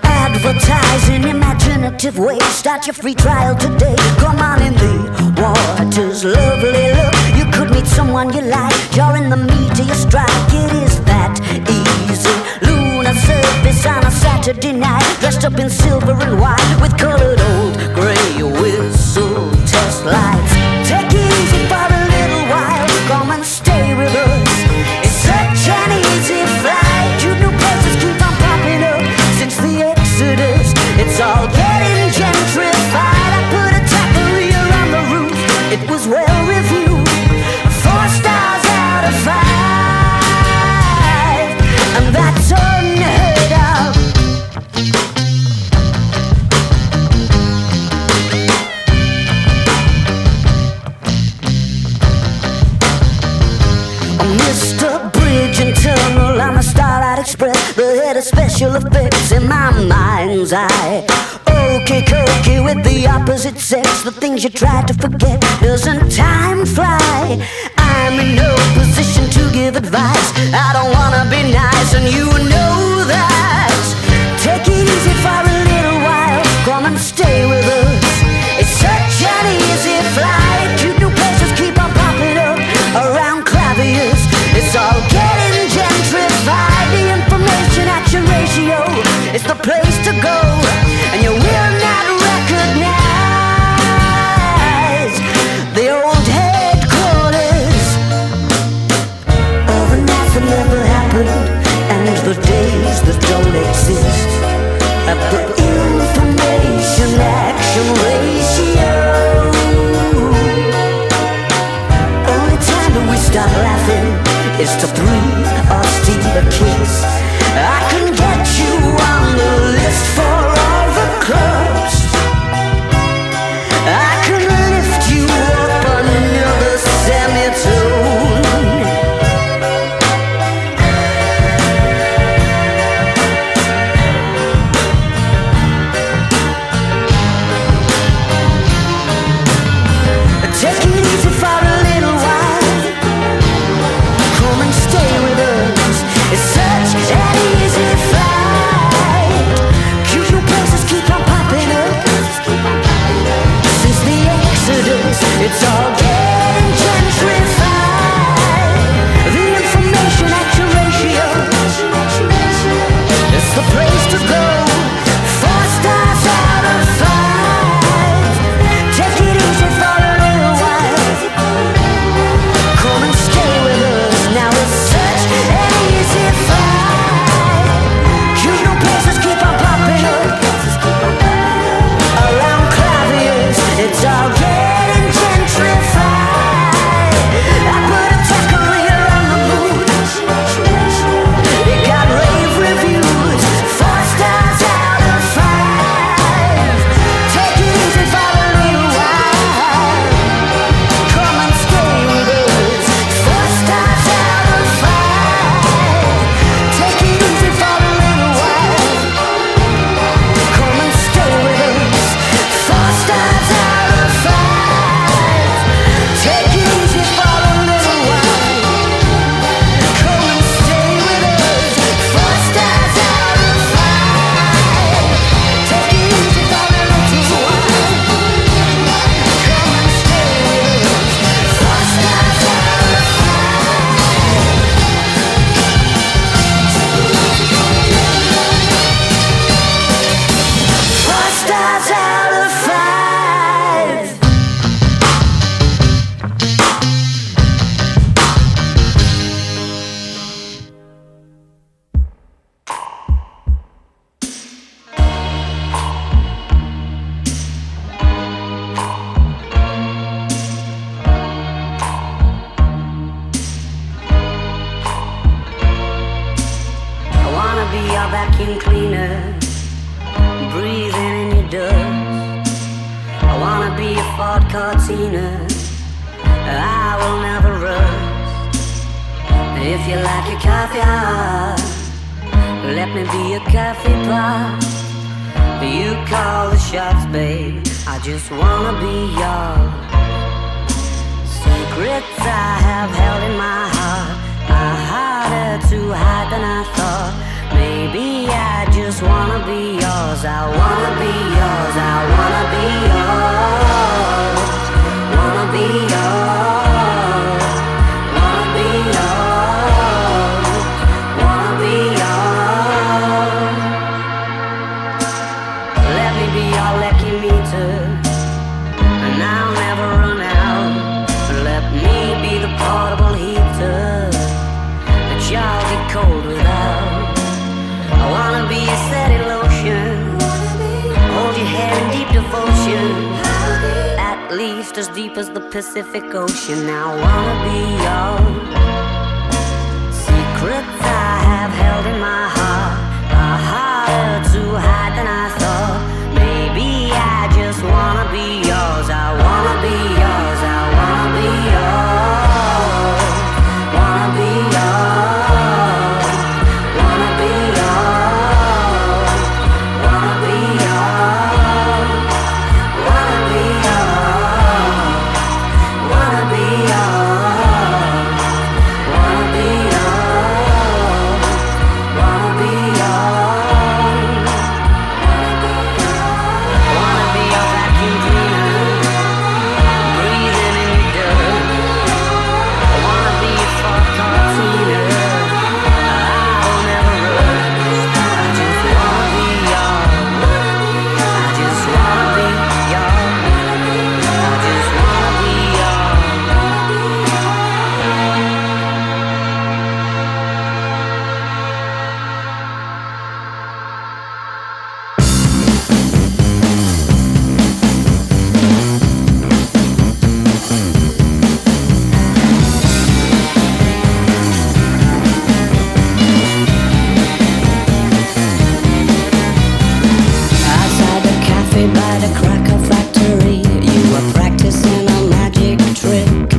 Advertising imaginative ways. Start your free trial today. Come on in the water's lovely look. You could meet someone you like. You're in the meat of your strike. It is that easy. Lunar surface on a Saturday night, dressed up in silver and white with colored old gray whistle test lights. Take it easy for a little while. Come and stay with us. It's such an easy flight. You new places keep on popping up since the Exodus. It's all getting gentrified. I put a taqueria on the roof. It was well reviewed. 4 stars out of 5, and that's unheard of. Mr. Bridge and Tunnel on the Starlight Express, the head of special effects in my mind's eye. Okay, cookie with the opposite sex, the things you try to forget. Doesn't time fly? I'm in no position to give advice. I don't wanna be nice, and you know that. Take it easy for a little while. Come and stay with us. It's such an easy flight. Cute new places keep on popping up around Clavius. It's all getting gentrified. The information action ratio is the place to go, and you will not recognize the old headquarters of a night that never happened, and the days that don't exist. At the information action ratio, only time that we stop laughing is to breathe or steal a kiss. I can get you on the list for all the clubs. I can lift you up vacuum cleaner, breathing in your dust. I wanna be a Ford Cortina, I will never rust. If you like your coffee hot, let me be a coffee pot. You call the shots, babe, I just wanna be yours. Secrets I have held in my heart are harder to hide than I thought. Maybe I just wanna be yours. I wanna be yours. I wanna be yours. Wanna be yours. Wanna be yours. Wanna be yours. Let me be your lucky meter, and I'll never run out. Let me be the portable heater that y'all get cold without. I wanna be a steady lotion, hold your hand in deep devotion, at least as deep as the Pacific Ocean. I wanna be yours. Secrets I have held in my heart are harder to hide than I thought. Maybe I just wanna be yours. I wanna be yours. I wanna be yours. Wanna be yours. Wanna be yours. Wanna be yours. Wanna be yours. Wanna be yours. Wanna be yours. Wanna be yours. Wanna be your vacuum cleaner, breathing in your dirt. I wanna be your Ford Cortina, I'll never rust. I just wanna be yours. I just wanna be yours. I just wanna be outside the cafe by the cracker factory. You were practicing a magic trick,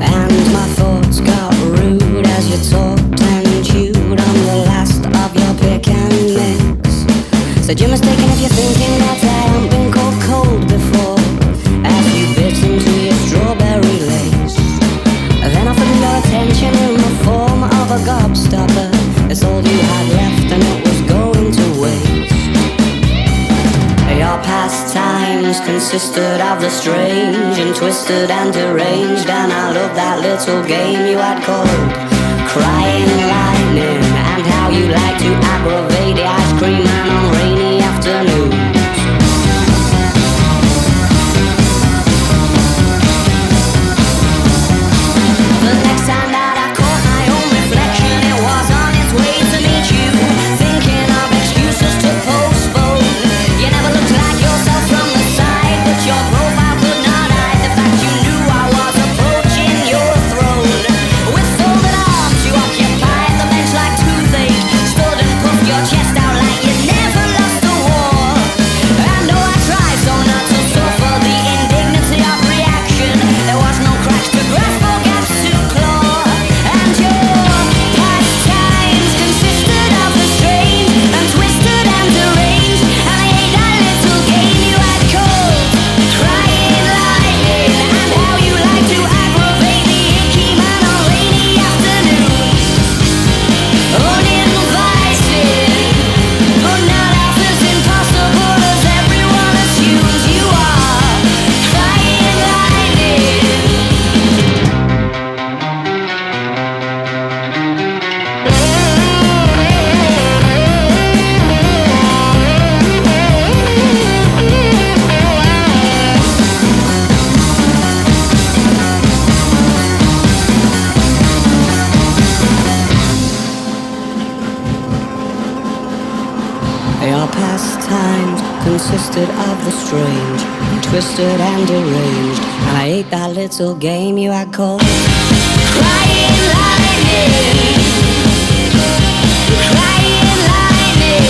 and my thoughts got rude as you talked and chewed on the last of your pick and mix. Said you're mistaken if you're thinking that I haven't been called cold before, as you bit into your strawberry lace. Then offered me your attention in the form of a gobstopper. It's all you had left and it was going to waste. Your pastimes consisted of the strange and twisted and deranged, and I loved that little game you had called Crying Lightning, and how you like to aggravate the ice cream man on rainy afternoons. The next time that I caught my own reflection, it was on its way to meet you, thinking of excuses to postpone. You never looked like yourself from the side, but your profile could not hide the fact you knew I was approaching your throne. With folded arms you occupied the bench like toothache, stood and puffed your chest out like you never lost a war. I know I tried so not to suffer the indignity of reaction. There was no cracks to grasp or gaps to claw, and your pastimes consisted of the strange and twisted and deranged, and I hate that little game you had called Crying Lightning, and how you like to aggravate the icky man on rainy afternoons. Uninvited, but not half as impossible as everyone assumes you are. Crying Lightning. Your pastimes consisted of the strange and twisted and deranged, and I ate that little game you had called Crying Lightning. Crying Lightning.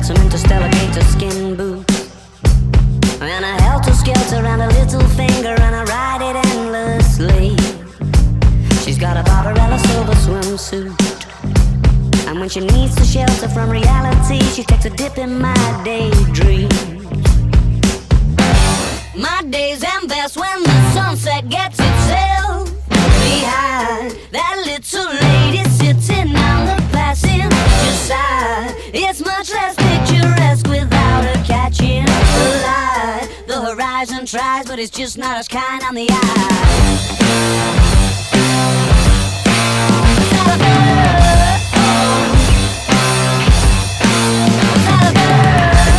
some interstellar gator skin boots, and a helter-skelter and a little finger, and I ride it endlessly. She's got a Barbarella silver swimsuit, and when she needs to shelter from reality, she takes a dip in my daydream. My days end best when the sunset gets itself behind that little lady sitting on the passenger side. It's much less picturesque without her catching the light. The horizon tries, but it's just not as kind on the eye.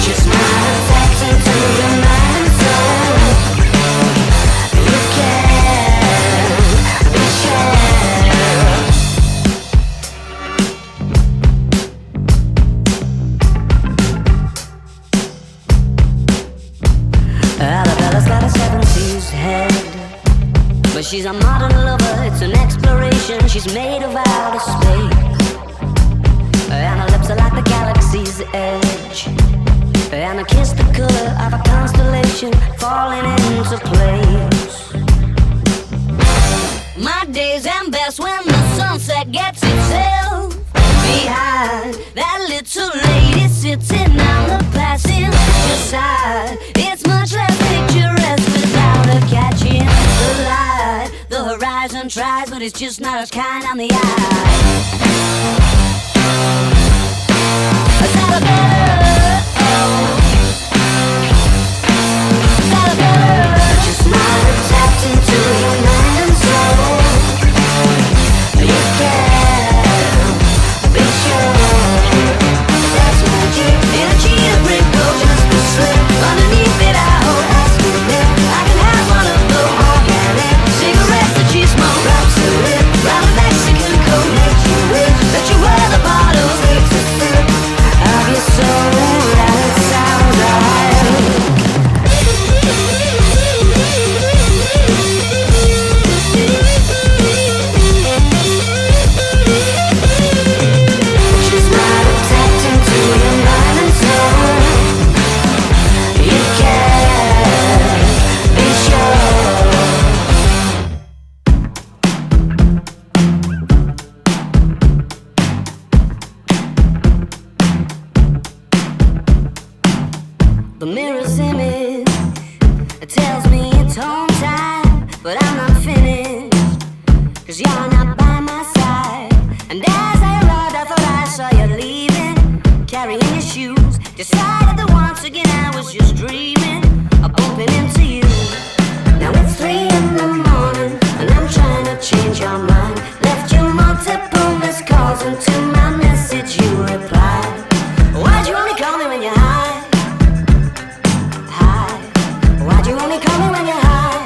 Just not attached to your mind and soul. You can't be sure. Arabella's got a 70s head, but she's a modern lover, it's an exploration. She's made of outer space, and her lips are like the galaxy's edge, and her kiss the color of a constellation falling into place. My days end best when the sunset gets itself behind that little lady sitting on the passenger side. It's much less picturesque without her catching the light. The horizon tries, but it's just not as kind on the eye. Just not tapped into your mind and soul. You can't be sure. That's magic in a cheetah print coat, just a slip underneath it. I hope I still live. I can have one of those organic cigarettes that you smoke. Drops a lip, round a Mexican coat, makes you wish that you were the bottle. Takes a sip of your soul, and it sounds right. Just not attacked into your mind and soul. You can't be sure. The mirror's image, it tells me it's home time, but I'm not finished, 'cause you're not by my side. And as I arrived, I thought I saw you leaving, carrying your shoes. Decided that once again I was just dreaming of bumping into you. Now it's 3 in the morning, and I'm trying to change your mind. Left you multiple missed calls, and to my message you replied. Why'd you only call me when you're high? High. Why'd you only call me when you're high?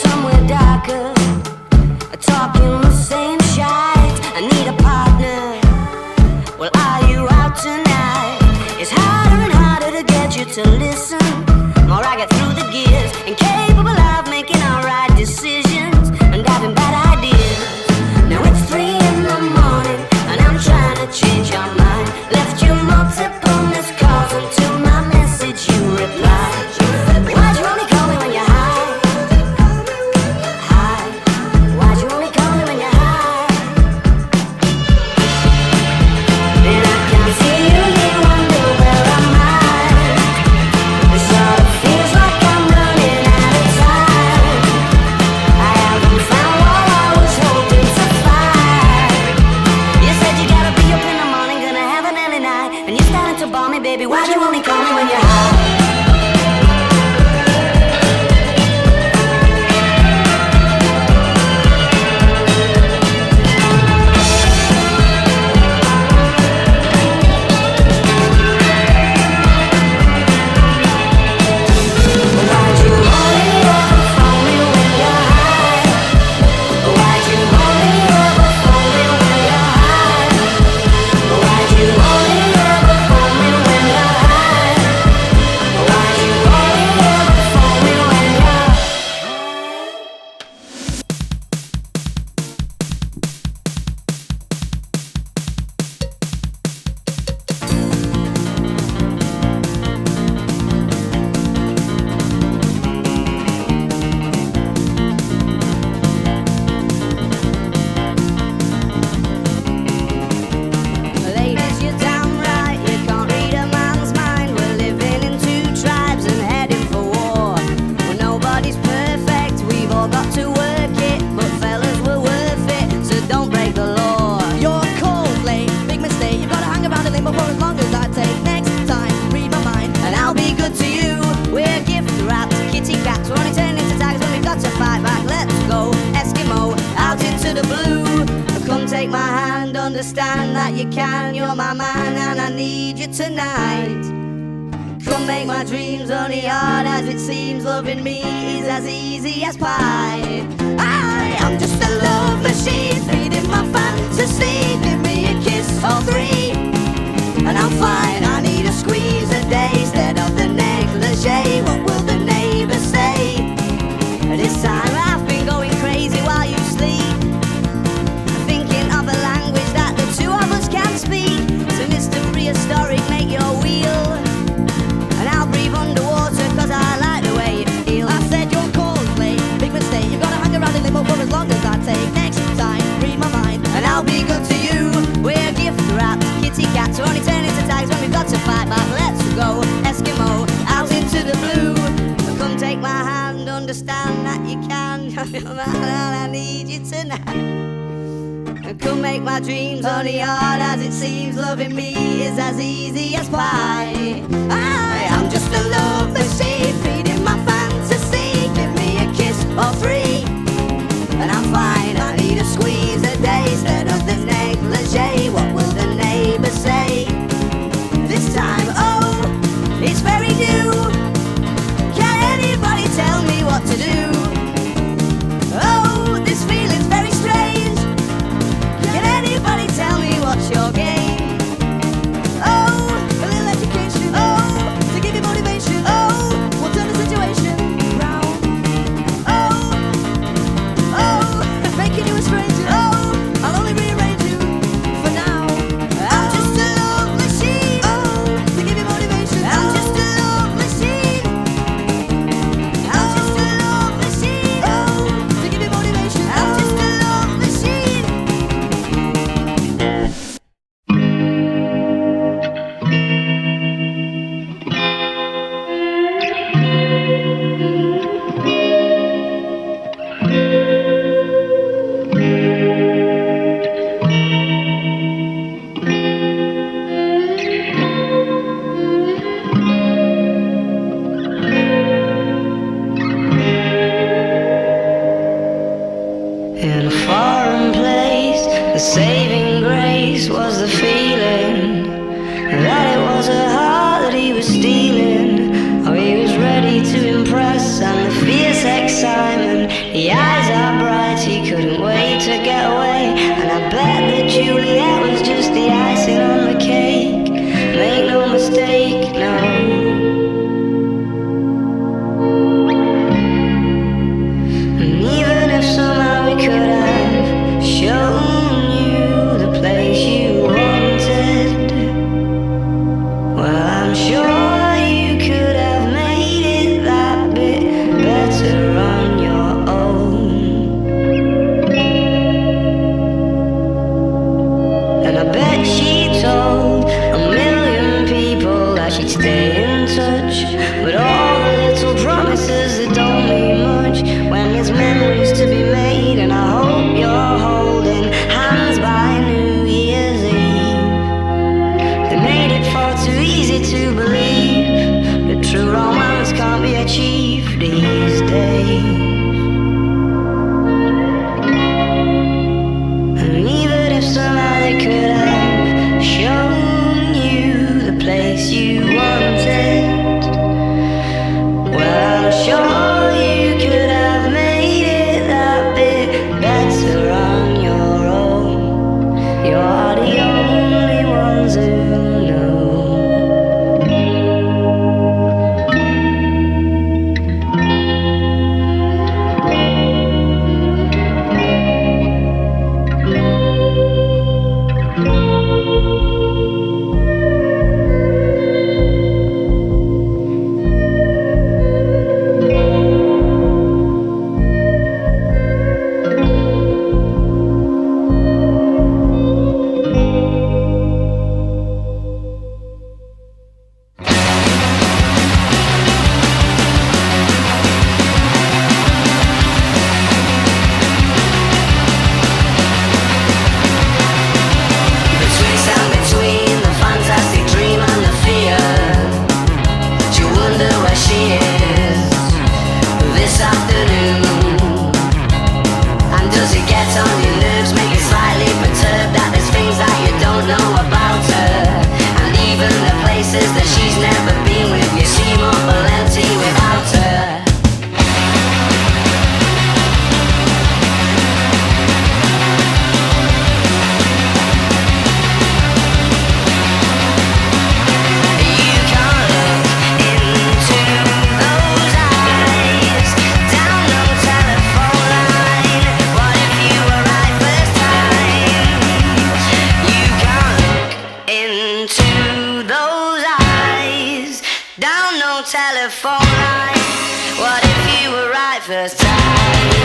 Somewhere darker, talking the same shite. I need a partner. Well, are you out tonight? It's harder and harder to get you to listen. More I get through the gears, incapable of making alright decisions and having bad ideas. Now it's 3 in the morning, and I'm trying to change your mind. Left you multiple missed calls, and to my message you replied. Why'd you only call me when you're high? High. Why'd you only call me when you're high? And I can see you here, wonder where am I? understand that you can. You're my man and I need you tonight. Come make my dreams only hard as it seems. Loving me is as easy as pie. I am just a love machine, feeding my fantasy. Give me a kiss or three and I'm fine. I need a squeeze a day instead of the negligee. What will the neighbours say? This time I've been going crazy while you sleep, thinking of a language that the two of us can speak. So Mr. Prehistoric, make your wheel and I'll breathe underwater cause I like the way you feel. I said you're Coldplay, big mistake. You've gotta hang around in limbo for as long as I take. Next time, read my mind and I'll be good to you. We're gift wrapped kitty cats who only turn into tags when we've got to fight back. Let's go Eskimo out into the blue. Come take my hand, understand that you can. I need you tonight. Come make my dreams only hard as it seems. Loving me is as easy as pie. I am just a love machine, feeding my fantasy. Give me a kiss or three and I'm fine. I need a squeeze a day instead of the negligee. What will the neighbours say? This time, oh, it's very new. Can anybody tell me what to do? Oh, this feeling's very strange. Can anybody tell me what's your game? Oh, a little education. Oh, to give you motivation. Oh, we'll turn the situation round. Oh, making you a stranger. Oh, I'll only rearrange you for now. I'm just a love machine. Oh, to give you motivation. I'm just a love machine. I'm just a love machine. Oh, to give you motivation. I'm just a love machine. In a foreign place, the saving grace was the feeling that it was a heart that he was stealing. Oh, he was ready to impress, and the fierce excitement, the eyes are bright, he couldn't wait to get away. And I bet that Juliet was just the icing on the cake. Make no mistake, no. And even if somehow we could have shown you the place you wanted, well, I'm sure you could have made it that bit better on your own. And I bet she told a million people that she'd stay in touch, but all the little promises that don't mean much when there's memories to be made. And I hope you're holding hands by New Year's Eve. They made it far too easy to believe that true romance can't be achieved these days. And even if somehow they could have shown you the place you wanted, well, I'm sure you could have made it that bit better on your own. You're the only ones who know. telephone line. What if you were right first time?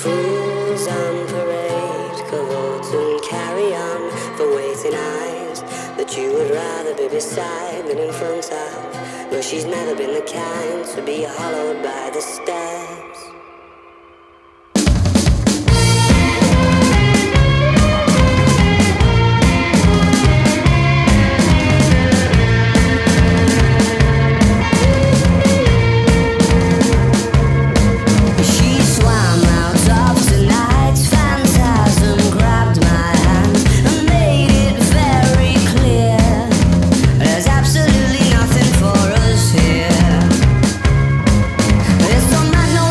Fools on parade, cavort and carry on for waiting eyes that you would rather be beside than in front of. No, she's never been the kind to be hollowed by the steps. Absolutely nothing for us here. There's so many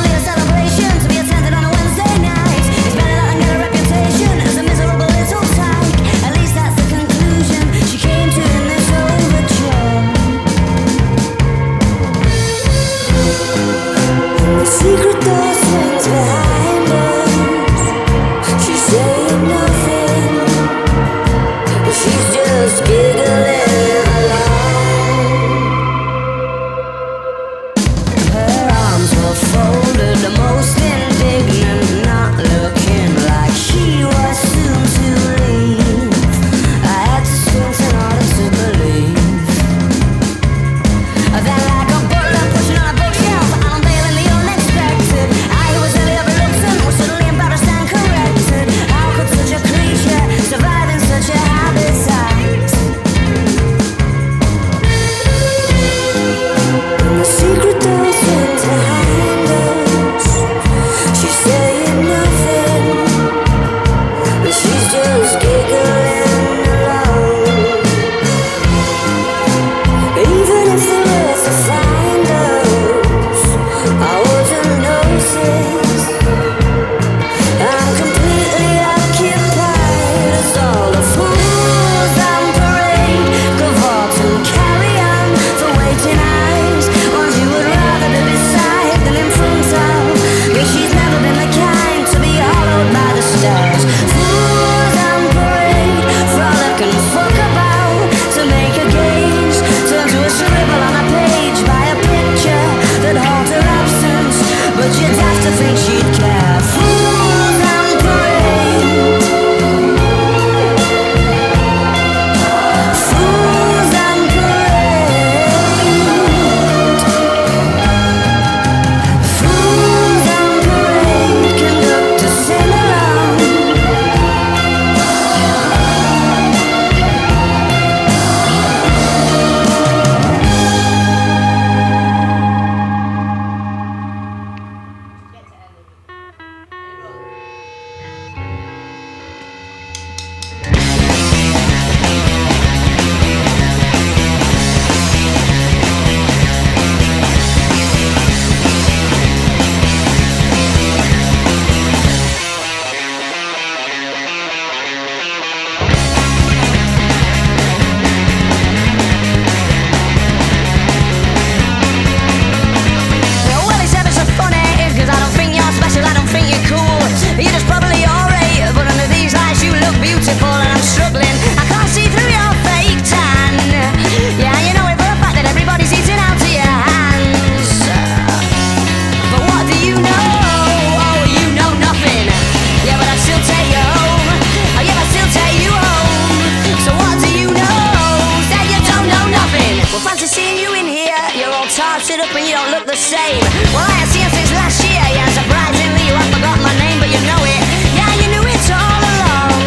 it up and you don't look the same. Well, I ain't seen you since last year, yeah, surprisingly you have forgotten my name, but you know it. Yeah, you knew it all along.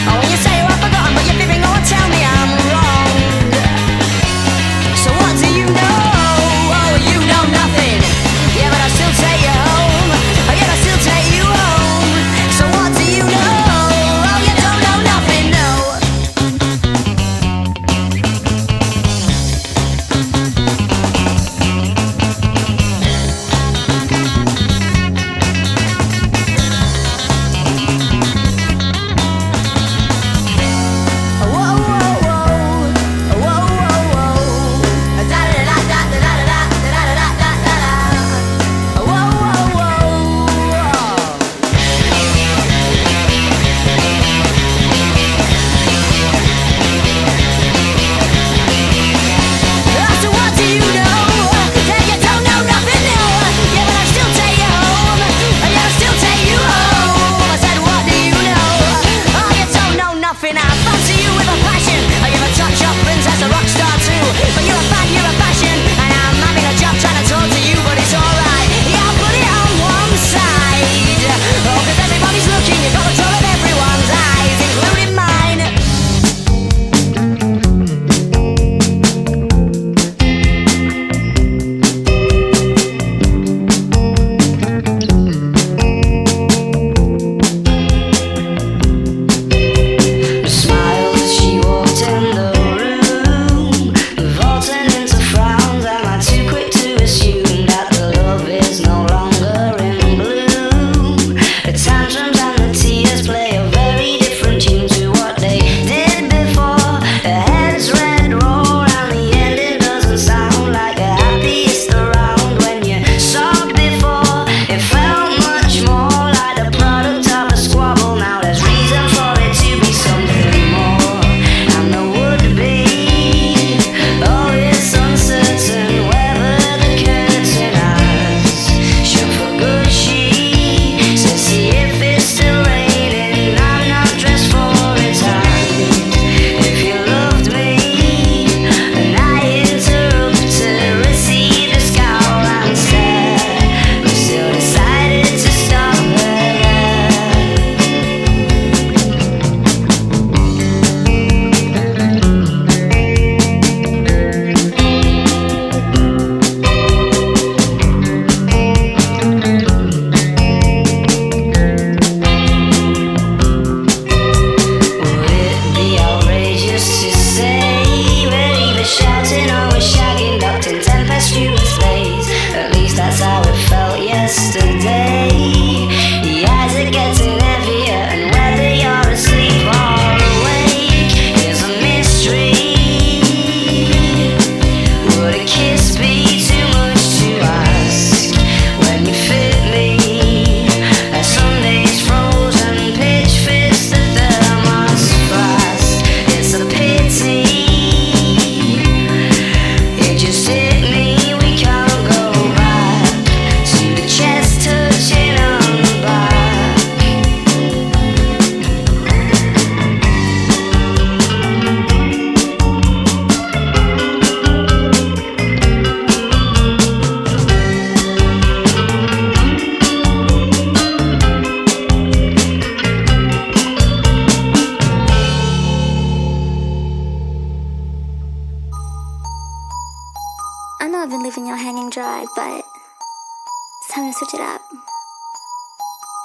Oh, when you say you have forgotten, but you're fibbing, go and tell me I'm wrong. So what do you know? Oh, you know nothing. Yeah, but I'll still take you home. Oh, yeah, I'll still take you home. So what do you know? Oh, you don't know nothing, no. I know I've been leaving y'all hanging dry, but it's time to switch it up.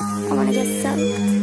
I wanna get soaked.